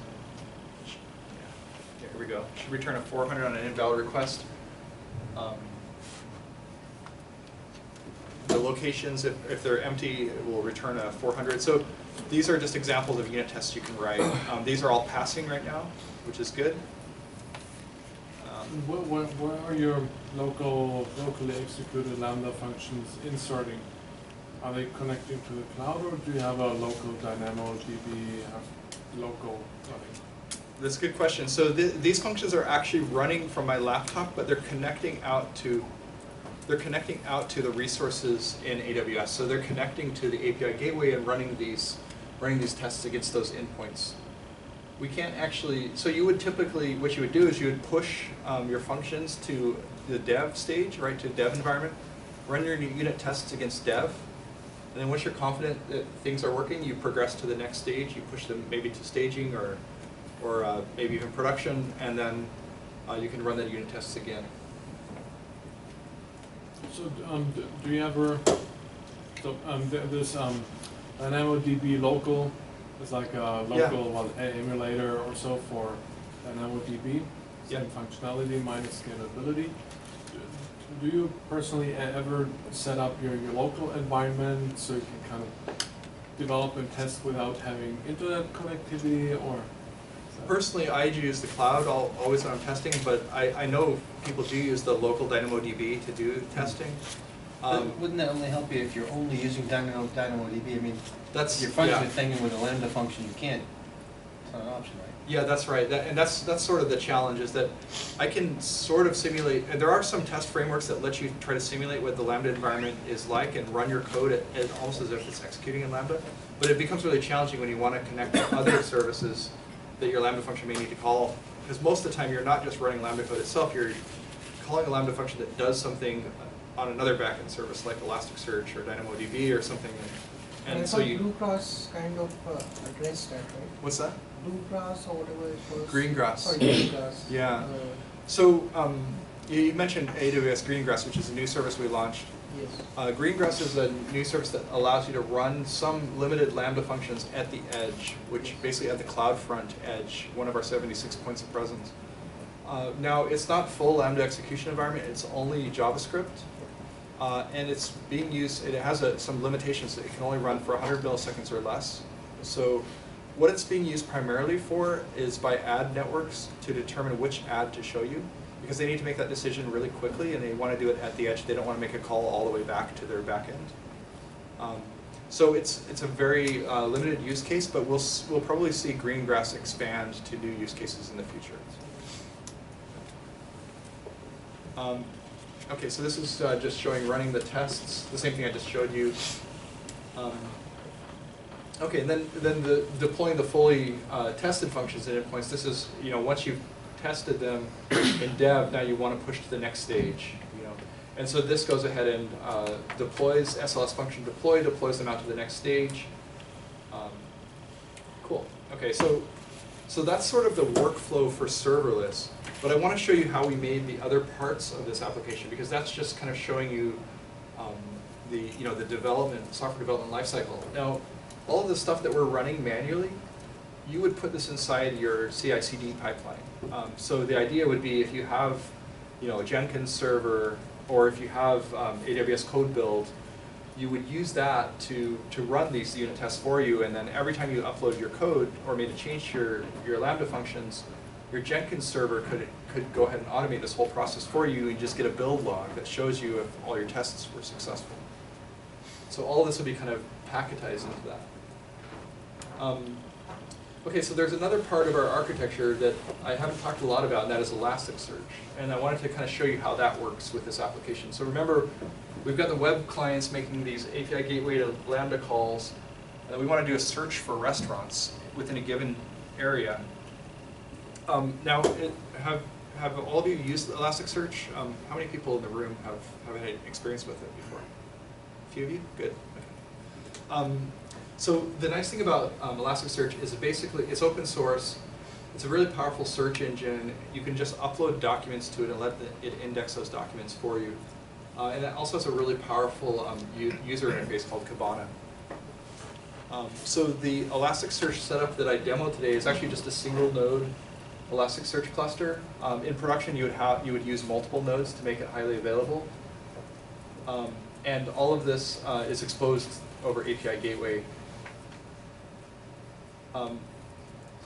Yeah, here we go. Should return a 400 on an invalid request. The locations, if they're empty, it will return a 400. So these are just examples of unit tests you can write. These are all passing right now, which is good. Where are your locally executed Lambda functions inserting? Are they connecting to the cloud, or do you have a local Dynamodb local running? That's a good question. So these functions are actually running from my laptop, but they're connecting out to the resources in AWS. So they're connecting to the API gateway and running these tests against those endpoints. We can't actually, so you would typically, what you would do is you would push your functions to the dev stage, right, to dev environment, run your unit tests against dev, and then once you're confident that things are working, you progress to the next stage. You push them maybe to staging or maybe even production, and then you can run the unit tests again. So do you ever, this Dynamodb local is like a local emulator or so for Dynamodb, same functionality minus scalability. Do you personally ever set up your local environment so you can kind of develop and test without having internet connectivity, or? Personally, I use the cloud always when I'm testing, but I know people do use the local DynamoDB to do testing. Wouldn't that only help you if you're only using DynamoDB? I mean, that's your function thing with a Lambda function, you can't. It's not an option, right? Yeah, that's right. And that's sort of the challenge, is that I can sort of simulate, and there are some test frameworks that let you try to simulate what the Lambda environment is like and run your code almost as if it's executing in Lambda. But it becomes really challenging when you want to connect to other services that your Lambda function may need to call. Because most of the time you're not just running Lambda code itself, you're calling a Lambda function that does something on another backend service like Elasticsearch or DynamoDB or something. And so you... Bluegrass kind of addressed that, right? What's that? Bluegrass or whatever it was. Greengrass. Sorry, Greengrass. Yeah. So you mentioned AWS Greengrass, which is a new service we launched. Yes. Greengrass is a new service that allows you to run some limited Lambda functions at the edge, which basically at the CloudFront edge, one of our 76 points of presence. Now, it's not full Lambda execution environment, it's only JavaScript. And it's being used, it has some limitations that it can only run for 100 milliseconds or less. So what it's being used primarily for is by ad networks to determine which ad to show you, because they need to make that decision really quickly and they want to do it at the edge. They don't want to make a call all the way back to their backend. So it's a very limited use case, but we'll probably see Greengrass expand to new use cases in the future. Okay, so this is just showing running the tests, the same thing I just showed you. Okay, and then deploying the fully tested functions and endpoints. This is, once you've tested them in dev, now you want to push to the next stage. And so this goes ahead and deploys SLS function deploys them out to the next stage. Cool. Okay, so that's sort of the workflow for serverless. But I want to show you how we made the other parts of this application, because that's just kind of showing you the software development lifecycle. Now, all of the stuff that we're running manually, you would put this inside your CI/CD pipeline. So the idea would be if you have, a Jenkins server, or if you have AWS code build, you would use that to run these unit tests for you, and then every time you upload your code or made a change to your Lambda functions, your Jenkins server could go ahead and automate this whole process for you and just get a build log that shows you if all your tests were successful. So all this would be kind of packetized into that. Okay, so there's another part of our architecture that I haven't talked a lot about, and that is Elasticsearch. And I wanted to kind of show you how that works with this application. So remember, we've got the web clients making these API gateway to Lambda calls, and we want to do a search for restaurants within a given area. Now, have all of you used Elasticsearch? How many people in the room have had experience with it before? A few of you? Good. Okay. So the nice thing about Elasticsearch is it's open source. It's a really powerful search engine. You can just upload documents to it and let it index those documents for you. And it also has a really powerful user interface called Kibana. So the Elasticsearch setup that I demoed today is actually just a single node Elasticsearch cluster. In production, you would use multiple nodes to make it highly available. And all of this is exposed over API Gateway.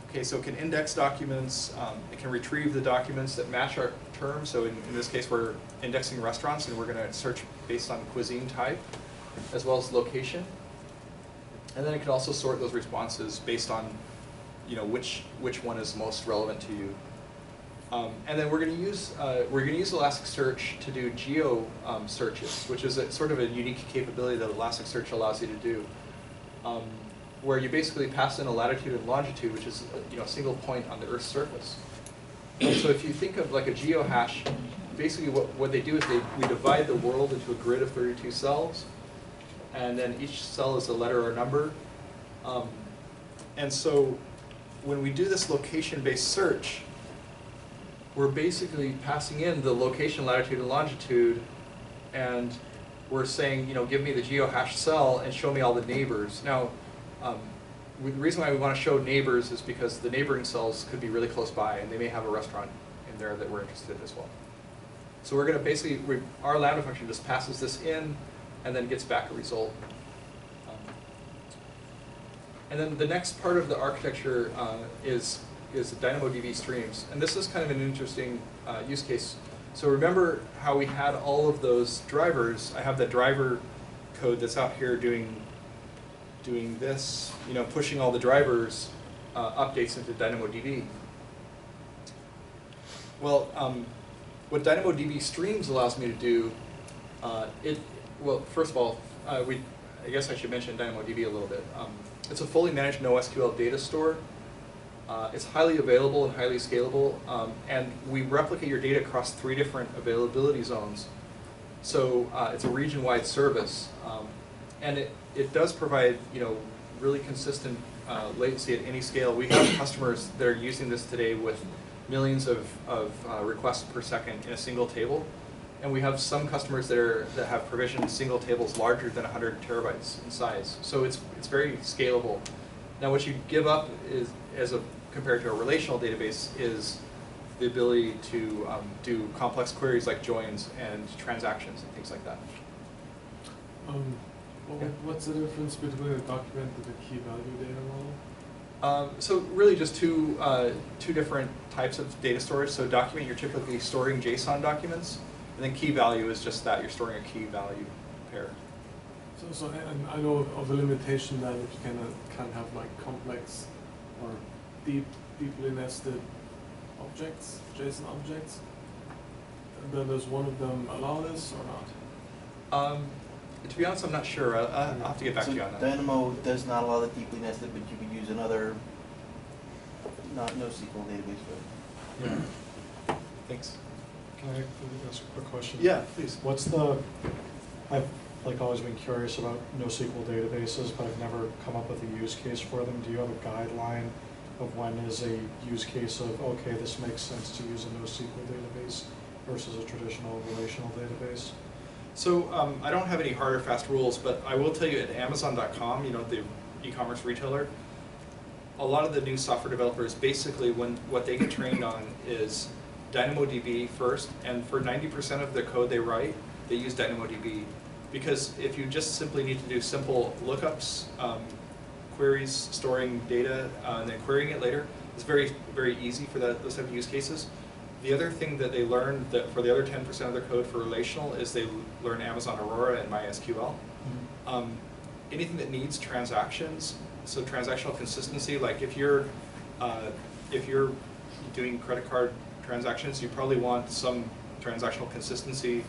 Okay, so it can index documents, it can retrieve the documents that match our terms. So in this case, we're indexing restaurants, and we're going to search based on cuisine type, as well as location. And then it can also sort those responses based on, which one is most relevant to you. And then we're going to use Elasticsearch to do geo searches, which is sort of a unique capability that Elasticsearch allows you to do, where you basically pass in a latitude and longitude, which is a single point on the Earth's surface. So if you think of like a geohash, basically what they do is we divide the world into a grid of 32 cells, and then each cell is a letter or number. And so when we do this location-based search, we're basically passing in the location, latitude, and longitude, and we're saying, give me the geohash cell and show me all the neighbors. Now, the reason why we want to show neighbors is because the neighboring cells could be really close by, and they may have a restaurant in there that we're interested in as well. So we're going to basically, our Lambda function just passes this in, and then gets back a result. And then the next part of the architecture is Dynamodb Streams. And this is kind of an interesting use case. So remember how we had all of those drivers. I have the driver code that's out here doing this, pushing all the drivers updates into DynamoDB. Well, what Dynamodb Streams allows me to do, well, first of all, I guess I should mention DynamoDB a little bit. It's a fully managed NoSQL data store. It's highly available and highly scalable, and we replicate your data across 3 different availability zones. So it's a region-wide service, and it does provide really consistent latency at any scale. We have customers that are using this today with millions of requests per second in a single table, and we have some customers that have provisioned single tables larger than 100 terabytes in size. So it's very scalable. Now, what you give up is, compared to a relational database, is the ability to do complex queries like joins and transactions and things like that. What's the difference between a document and a key value data model? So really just two different types of data storage. So document, you're typically storing JSON documents, and then key value is just that, you're storing a key value pair. So and I know of a limitation that you can have like complex or deeply nested objects, JSON objects. Does one of them allow this or not? To be honest, I'm not sure. I'll have to get back to you on that. Dynamo does not allow the deeply nested, but you can use another NoSQL database for it. Yeah. Thanks. Can I ask a quick question? Yeah, please. I've always been curious about NoSQL databases, but I've never come up with a use case for them. Do you have a guideline of when is a use case of, okay, this makes sense to use a NoSQL database versus a traditional relational database? So I don't have any hard or fast rules, but I will tell you at Amazon.com, the e-commerce retailer, a lot of the new software developers, basically what they get trained on is DynamoDB first, and for 90% of the code they write, they use DynamoDB. Because if you just simply need to do simple lookups, queries, storing data, and then querying it later, it's very, very easy for those type of use cases. The other thing that they learn that for the other 10% of their code for relational is they learn Amazon Aurora and MySQL. Anything that needs transactions, so transactional consistency, like if you're doing credit card transactions, you probably want some transactional consistency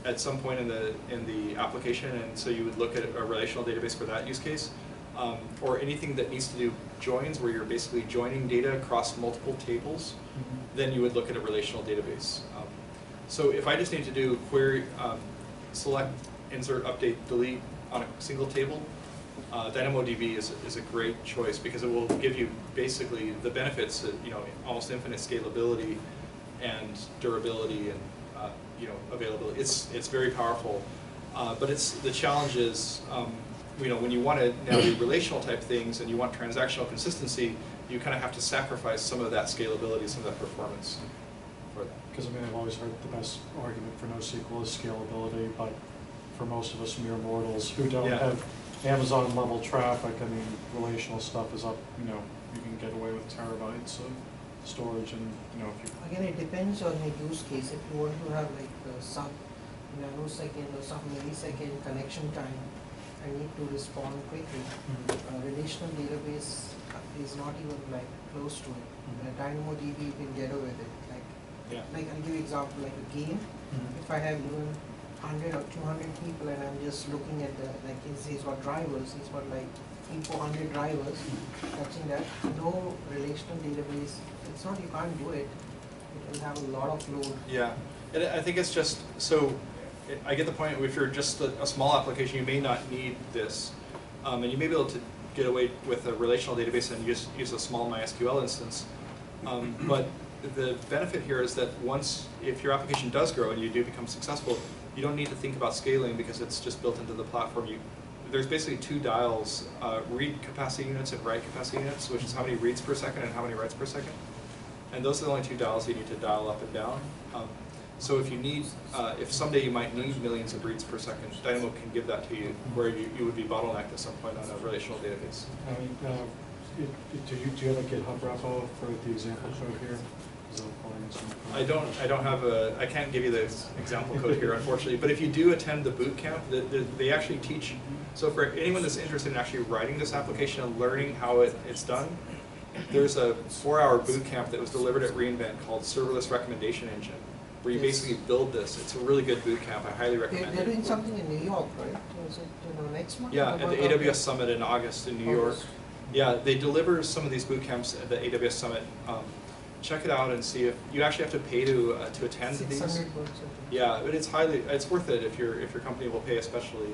at some point in the application, and so you would look at a relational database for that use case. Or anything that needs to do joins, where you're basically joining data across multiple tables, then you would look at a relational database. So if I just need to do query, select, insert, update, delete on a single table, DynamoDB is a great choice because it will give you basically the benefits of, almost infinite scalability and durability and availability. It's very powerful, but the challenge is when you want to now do relational type things and you want transactional consistency, you kind of have to sacrifice some of that scalability, some of that performance for that. Because I've always heard the best argument for NoSQL is scalability, but for most of us mere mortals who don't have Amazon level traffic, relational stuff is up, you can get away with terabytes of storage, and if you... Again, it depends on your use case. If you want to have like some nanosecond or some millisecond connection time, I need to respond quickly. Relational database is not even like close to it. DynamoDB, you can get away with it. Like I'll give you example, like a game. If I have even 100 or 200 people and I'm just looking at he's got drivers, he's got like 300-400 drivers, touching that, no relational database, it's not, you can't do it. It will have a lot of load. Yeah, and I think it's just, so I get the point, if you're just a small application, you may not need this. And you may be able to get away with a relational database and use a small MySQL instance. But the benefit here is that if your application does grow and you do become successful, you don't need to think about scaling because it's just built into the platform. There's basically two dials, read capacity units and write capacity units, which is how many reads per second and how many writes per second. And those are the only two dials you need to dial up and down. So if you need, if someday you might need millions of reads per second, Dynamo can give that to you, where you would be bottlenecked at some point on a relational database. Do you have a GitHub repo for the example code here? I don't have I can't give you the example code here, unfortunately, but if you do attend the boot camp, they actually teach, so for anyone that's interested in actually writing this application and learning how it's done, there's a 4-hour boot camp that was delivered at reInvent called Serverless Recommendation Engine, where you basically build this. It's a really good boot camp. I highly recommend it. They're doing something in New York, right? Is it next month? Yeah, at the AWS Summit in August in New York. Yeah, they deliver some of these boot camps at the AWS Summit. Check it out and see if you actually have to pay to attend these. $600. Yeah, but it's worth it if your company will pay, especially.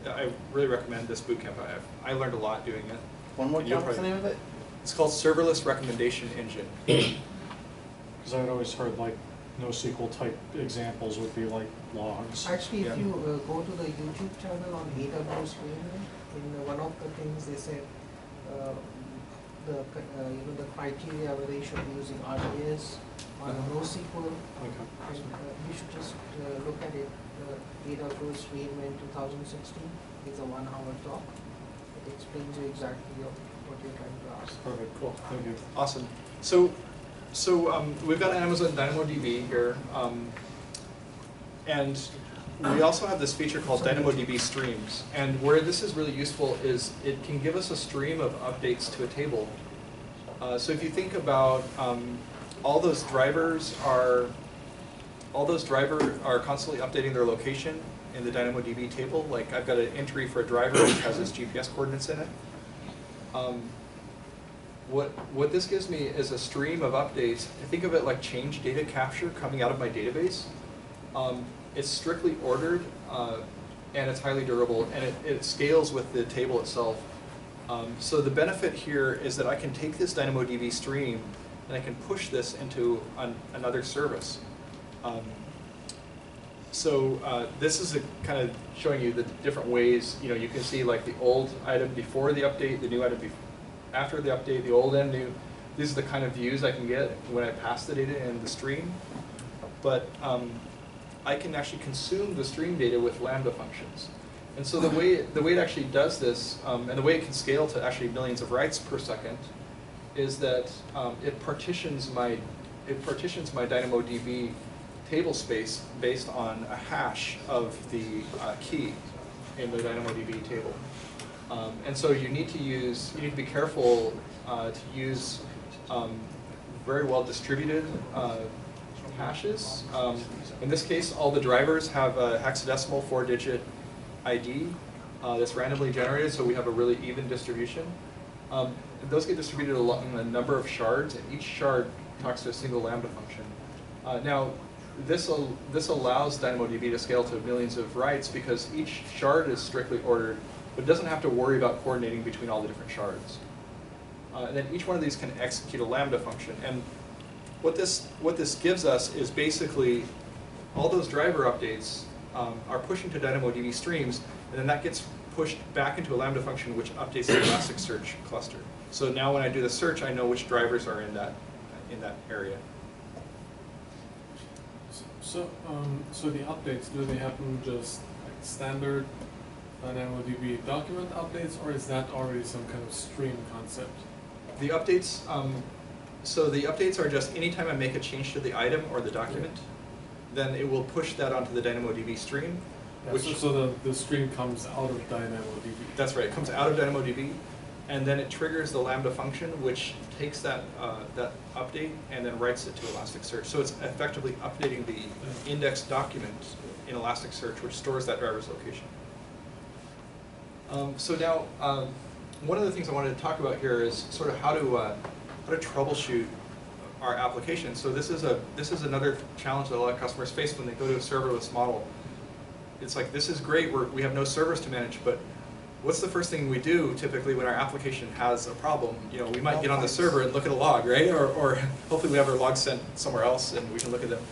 I really recommend this boot camp. I learned a lot doing it. One more time, what's the name of it? It's called Serverless Recommendation Engine. Because I had always heard NoSQL type examples would be like logs. Actually, if you go to the YouTube channel on Aws Cli, in one of the things they said, the criteria whether you should be using RDS or NoSQL. Okay. And, you should just look at it. Aws reInvent 2016 is a 1-hour talk. It explains you exactly what you're trying to ask. Perfect. Cool. Thank you. Awesome. So we've got Amazon DynamoDB here, and we also have this feature called Dynamodb Streams. And where this is really useful is it can give us a stream of updates to a table. So if you think about all those drivers are constantly updating their location in the DynamoDB table. Like I've got an entry for a driver which has its GPS coordinates in it. What this gives me is a stream of updates. Think of it like change data capture coming out of my database. It's strictly ordered, and it's highly durable, and it scales with the table itself. So the benefit here is that I can take this DynamoDB stream and I can push this into another service. This is kind of showing you the different ways. You can see like the old item before the update, the new item after the update, the old and new, these are the kind of views I can get when I pass the data in the stream. But I can actually consume the stream data with Lambda functions. And so the way it actually does this, and the way it can scale to actually millions of writes per second, is that it partitions my DynamoDB table space based on a hash of the key in the DynamoDB table. And so you need to be careful to use very well distributed hashes. In this case, all the drivers have a hexadecimal 4-digit ID that's randomly generated, so we have a really even distribution. Those get distributed along a number of shards, and each shard talks to a single Lambda function. Now, this allows DynamoDB to scale to millions of writes because each shard is strictly ordered, but it doesn't have to worry about coordinating between all the different shards. And then each one of these can execute a Lambda function. And what this gives us is basically all those driver updates are pushing to DynamoDB Streams, and then that gets pushed back into a Lambda function which updates the Elasticsearch cluster. So now when I do the search, I know which drivers are in that area. So the updates, do they happen just like standard DynamoDB document updates, or is that already some kind of stream concept? The updates, so the updates are just anytime I make a change to the item or the document, then it will push that onto the DynamoDB stream. Yeah, so the stream comes out of DynamoDB. That's right, it comes out of DynamoDB, and then it triggers the Lambda function, which takes that update and then writes it to Elasticsearch. So it's effectively updating the index document in Elasticsearch, which stores that driver's location. So now, one of the things I wanted to talk about here is sort of how to troubleshoot our application. So this is another challenge that a lot of customers face when they go to a serverless model. It's like, this is great, we have no servers to manage, but what's the first thing we do typically when our application has a problem? You know, we might get on the server and look at a log, right? Or hopefully we have our logs sent somewhere else and we can look at them.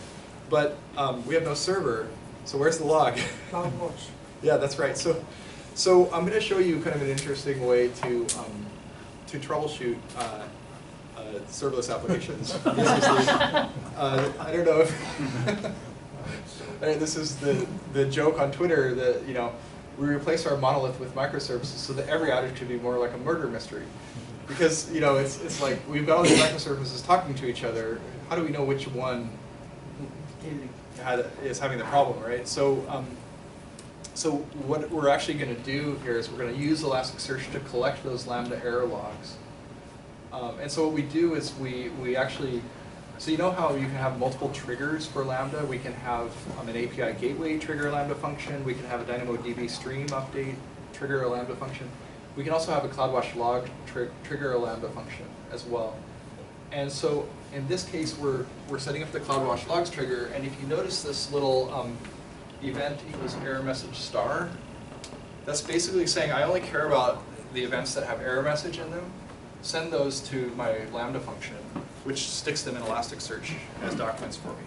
But we have no server, so where's the log? CloudWatch. Yeah, that's right. So I'm going to show you kind of an interesting way to troubleshoot serverless applications. I don't know if this is the joke on Twitter that, you know, we replace our monolith with microservices so that every outage could be more like a murder mystery. Because, you know, it's like we've got all these microservices talking to each other. How do we know which one is having the problem, right? So what we're actually going to do here is we're going to use Elasticsearch to collect those Lambda error logs. And so what we do is we actually, so you know how you can have multiple triggers for Lambda? We can have an API gateway trigger a Lambda function. We can have a DynamoDB stream update trigger a Lambda function. We can also have a CloudWatch log trigger a Lambda function as well. And so in this case, we're setting up the CloudWatch logs trigger. And if you notice this little event equals error message star, that's basically saying I only care about the events that have error message in them. Send those to my Lambda function, which sticks them in Elasticsearch as documents for me.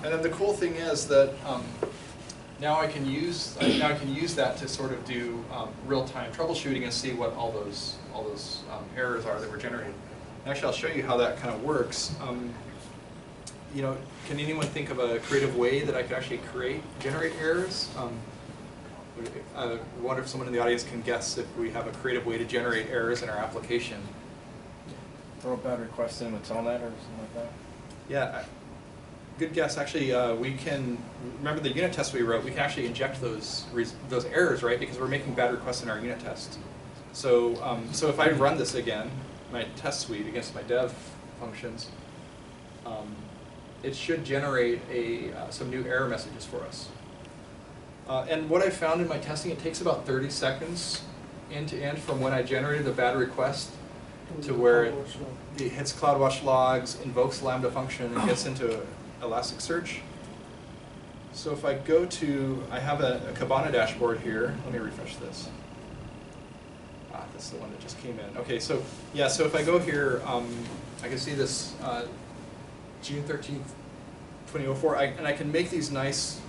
And then the cool thing is that now I can use that to sort of do real-time troubleshooting and see what all those errors are that were generated. And actually, I'll show you how that kind of works. You know, can anyone think of a creative way that I could actually generate errors? I wonder if someone in the audience can guess if we have a creative way to generate errors in our application. Throw a bad request in with Telnet or something like that? Yeah, good guess. Actually, we can, remember the unit test we wrote, we can actually inject those errors, right? Because we're making bad requests in our unit test. So, so if I run this again, my test suite against my dev functions, it should generate some new error messages for us. And what I found in my testing, it takes about 30 seconds end to end from when I generated the bad request to where it hits CloudWatch logs, invokes Lambda function, and gets into Elasticsearch. So if I go to, I have a Kibana dashboard here. Let me refresh this. That's the one that just came in. Okay, so yeah, so if I go here, I can see this June 13th, 2004, and I can make these nice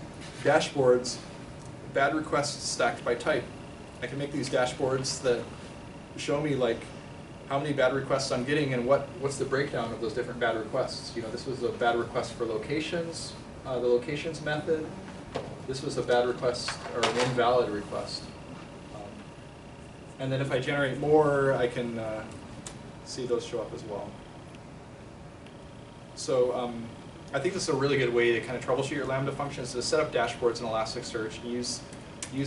dashboards, bad requests stacked by type. I can make these dashboards that show me like how many bad requests I'm getting and what's the breakdown of those different bad requests. You know, this was a bad request for locations, the locations method. This was a bad request or an invalid request. And then if I generate more, I can see those show up as well. So I think this is a really good way to kind of troubleshoot your Lambda functions, to set up dashboards in Elasticsearch and use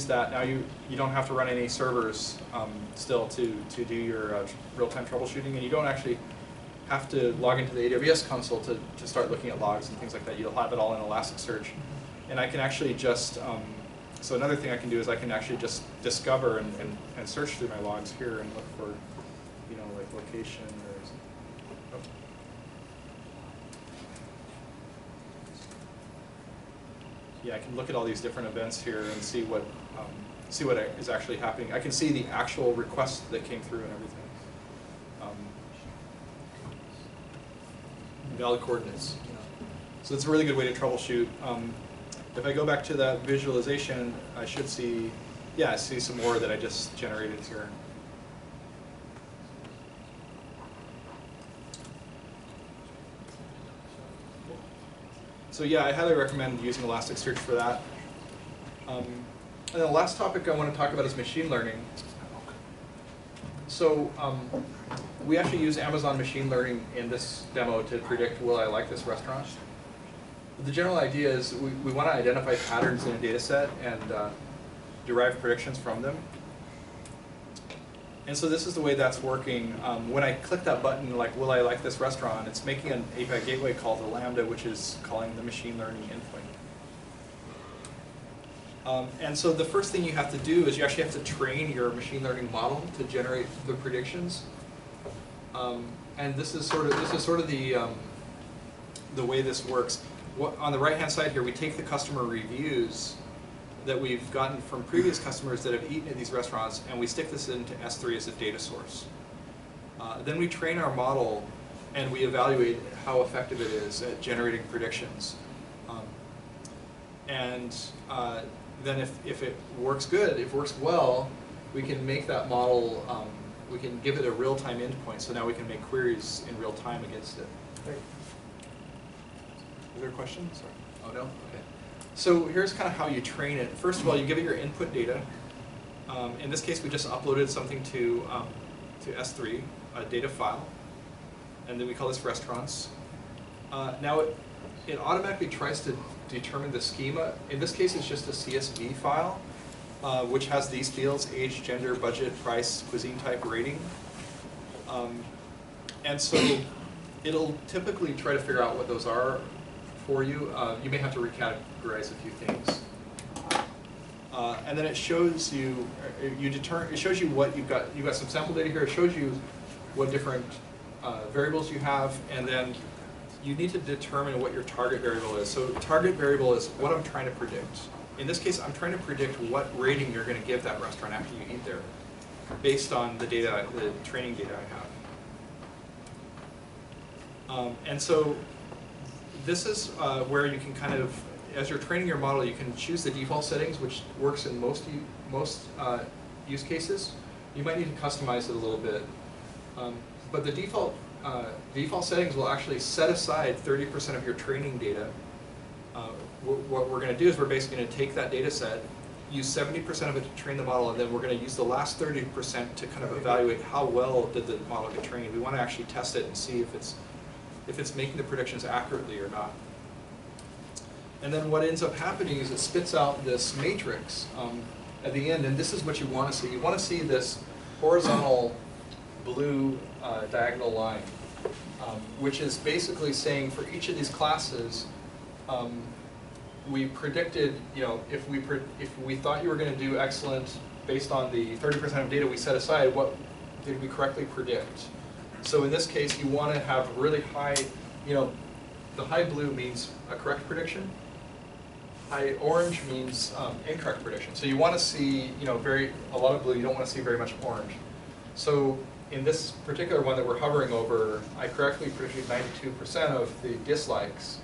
that. Now you don't have to run any servers still to do your real-time troubleshooting, and you don't actually have to log into the AWS console to start looking at logs and things like that. You'll have it all in Elasticsearch. And I can actually just, so another thing I can do is I can actually just discover and search through my logs here and look for, you know, like location or, oh. Yeah, I can look at all these different events here and see what is actually happening. I can see the actual request that came through and everything. Valid coordinates. You know. So it's a really good way to troubleshoot. If I go back to that visualization, I should see, yeah, I see some more that I just generated here. So yeah, I highly recommend using Elasticsearch for that. And the last topic I want to talk about is machine learning. So we actually use Amazon machine learning in this demo to predict, will I like this restaurant? The general idea is we want to identify patterns in a data set and derive predictions from them. And so this is the way that's working. When I click that button, like, will I like this restaurant, it's making an API gateway call to Lambda, which is calling the machine learning endpoint. And so the first thing you have to do is you actually have to train your machine learning model to generate the predictions. And this is sort of the way this works. On the right-hand side here, we take the customer reviews that we've gotten from previous customers that have eaten at these restaurants, and we stick this into S3 as a data source. Then we train our model, and we evaluate how effective it is at generating predictions. Then if it works good, if it works well, we can make that model, we can give it a real-time endpoint, so now we can make queries in real time against it. Is there a question? Sorry. Oh, no? Okay. So here's kind of how you train it. First of all, you give it your input data. In this case, we just uploaded something to S3, a data file, and then we call this restaurants. Now it automatically tries to determine the schema. In this case, it's just a CSV file, which has these fields: age, gender, budget, price, cuisine type, rating. And so it'll typically try to figure out what those are for you. You may have to recategorize a few things. And then it shows you, it shows you what you've got. You've got some sample data here. It shows you what different variables you have, and then you need to determine what your target variable is. So target variable is what I'm trying to predict. In this case, I'm trying to predict what rating you're going to give that restaurant after you eat there, based on the data, the training data I have. And so this is where you can kind of, as you're training your model, you can choose the default settings, which works in most use cases. You might need to customize it a little bit. But the default settings will actually set aside 30% of your training data. What we're going to do is we're basically going to take that data set, use 70% of it to train the model, and then we're going to use the last 30% to kind of evaluate how well did the model get trained. We want to actually test it and see if it's making the predictions accurately or not. And then what ends up happening is it spits out this matrix at the end, and this is what you want to see. You want to see this horizontal blue diagonal line, which is basically saying for each of these classes, we predicted, you know, if we thought you were going to do excellent based on the 30% of data we set aside, what did we correctly predict? So in this case, you want to have really high, you know, the high blue means a correct prediction. High orange means incorrect prediction. So you want to see, you know, a lot of blue. You don't want to see very much orange. So in this particular one that we're hovering over, I correctly predicted 92% of the dislikes,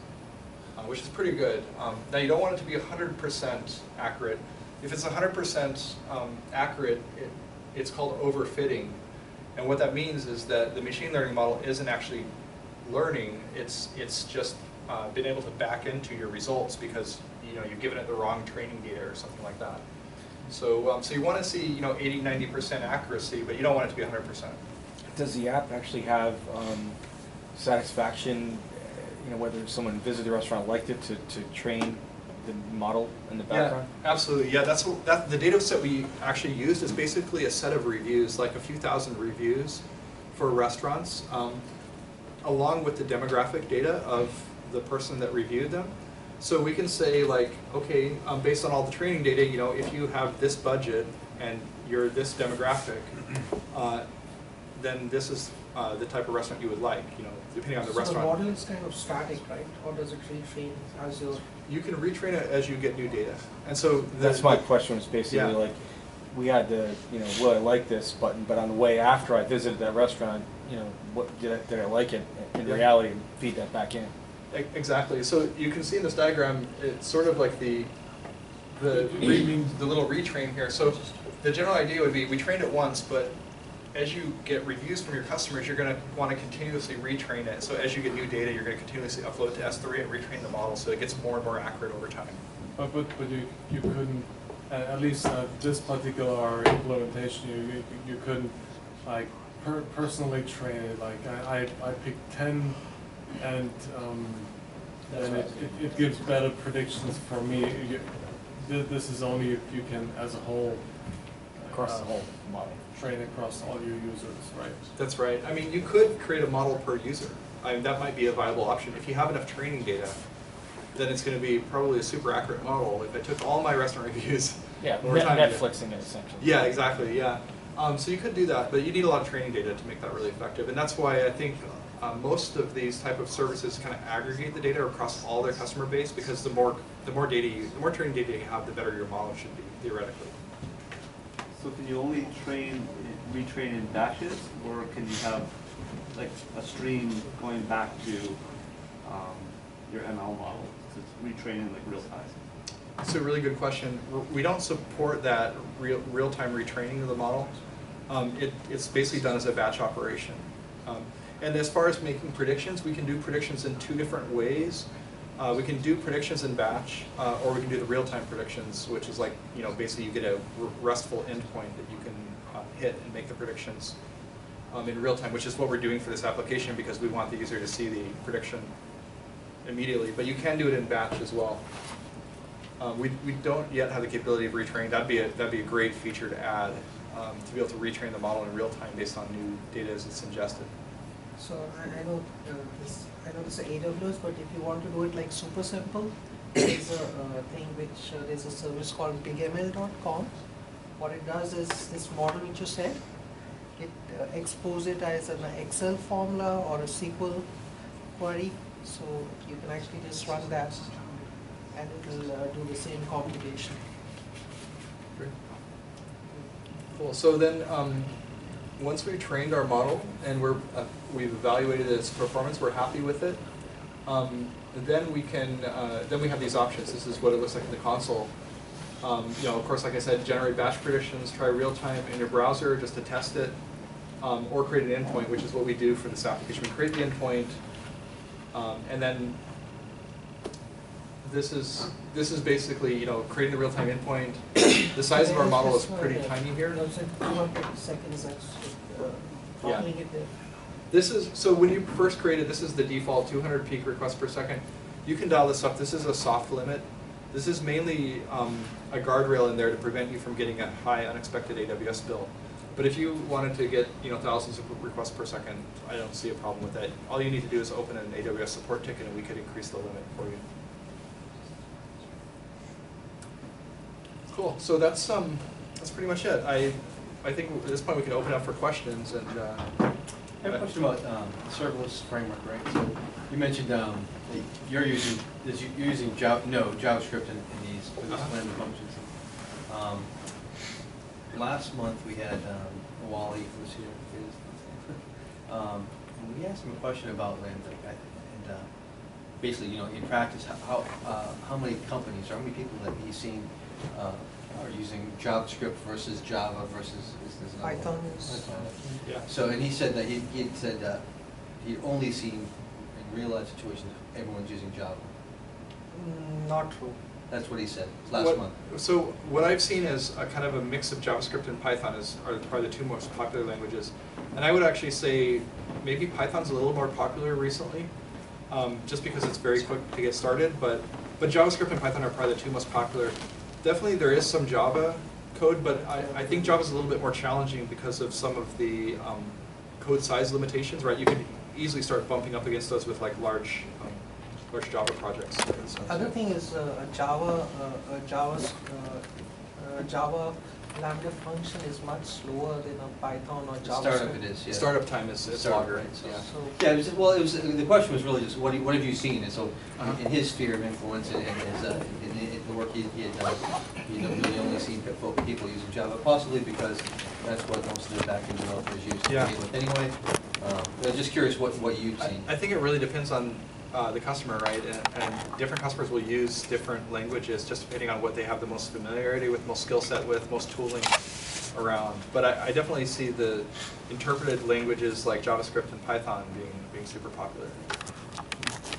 which is pretty good. Now you don't want it to be 100% accurate. If it's 100% accurate, it's called overfitting. And what that means is that the machine learning model isn't actually learning, it's just been able to back into your results because you've given it the wrong training data or something like that. So, so you want to see 80–90% accuracy, but you don't want it to be 100%. Does the app actually have satisfaction, whether someone visited the restaurant liked it to train the model in the background? Yeah, absolutely. Yeah, that's the data set we actually used is basically a set of reviews, like a few thousand reviews for restaurants, along with the demographic data of the person that reviewed them. So we can say, like, okay, based on all the training data, if you have this budget and you're this demographic, then this is the type of restaurant you would like, depending on the restaurant. So the model is kind of static, right? Or does it retrain as your... You can retrain it as you get new data. And so that's my question, was basically like, we had the, will I like this button, but on the way after I visited that restaurant, what did I like it in reality, and feed that back in. Exactly. So you can see in this diagram, it's sort of like the little retrain here. So the general idea would be we trained it once, but as you get reviews from your customers, you're going to want to continuously retrain it. So as you get new data, you're going to continuously upload to S3 and retrain the model so it gets more and more accurate over time. But you couldn't, at least this particular implementation, you couldn't like personally train it. Like I picked 10 and it gives better predictions for me. This is only if you can, as a whole, Across the whole model. Train across all your users, right? That's right. I mean, you could create a model per user. I mean, that might be a viable option. If you have enough training data, then it's going to be probably a super accurate model. If I took all my restaurant reviews, Netflixing it essentially. Yeah, exactly. Yeah. So you could do that, but you need a lot of training data to make that really effective, and that's why I think most of these type of services kind of aggregate the data across all their customer base, because the more training data you have, the better your model should be theoretically. So can you only retrain in batches, or can you have like a stream going back to your ML model to retrain in like real time? That's a really good question. We don't support that real-time retraining of the model. It's basically done as a batch operation. And as far as making predictions, we can do predictions in two different ways. We can do predictions in batch, or we can do the real-time predictions, which is like, basically you get a RESTful endpoint that you can hit and make the predictions in real time, which is what we're doing for this application because we want the user to see the prediction immediately. But you can do it in batch as well. We don't yet have the capability of retraining. That'd be a great feature to add, to be able to retrain the model in real time based on new data as it's ingested. So I know this is AWS, but if you want to do it like super simple, there's a thing which there's a service called bigml.com. What it does is this model which you said, it exposes it as an Excel formula or a SQL query. So you can actually just run that, and it will do the same computation. Great. Cool. So then, once we've trained our model and we've evaluated its performance, we're happy with it. Then we have these options. This is what it looks like in the console. Of course, like I said, generate batch predictions, try real time in your browser just to test it, or create an endpoint, which is what we do for this application. We create the endpoint, and then this is basically creating the real time endpoint. The size of our model is pretty tiny here. No, it's 200 seconds actually. Toggling it there. This is, so when you first created, this is the default 200 peak requests per second. You can dial this up. This is a soft limit. This is mainly a guardrail in there to prevent you from getting a high unexpected AWS bill. But if you wanted to get thousands of requests per second, I don't see a problem with that. All you need to do is open an AWS support ticket and we could increase the limit for you. Cool. So that's pretty much it. I think at this point we can open up for questions. And I have a question about the serverless framework, right? So you mentioned that you're using JavaScript in these for this landing functions. Last month we had Wally who was here. And we asked him a question about Lambda, and basically, in practice, how many companies, or how many people have you seen are using JavaScript versus Java versus, is another one. Python is, Yeah. So, and he said that he'd said he'd only seen in real life situations, everyone's using Java. not true. That's what he said last What- month. So what I've seen is a kind of a mix of JavaScript and Python are probably the two most popular languages. And I would actually say maybe Python's a little more popular recently, just because it's very quick to get started, but JavaScript and Python are probably the two most popular. Definitely there is some Java code, but I think Java's a little bit more challenging because of some of the code size limitations, right? You could easily start bumping up against those with like large Java projects. Other thing is Java Lambda function is much slower than a Python or The JavaScript. startup it is, yeah. Startup time is Startup, longer, right, so- yeah. So Yeah, it was, the question was really just, what have you seen? And so, Uh-huh. in his sphere of influence and his, in the work he had done, he'd really only seen people using Java, possibly because that's what most of the backend developers use to Yeah. begin with anyway. I was just curious what you've seen. I think it really depends on the customer, right? And different customers will use different languages just depending on what they have the most familiarity with, most skill set with, most tooling around. But I definitely see the interpreted languages like JavaScript and Python being super popular.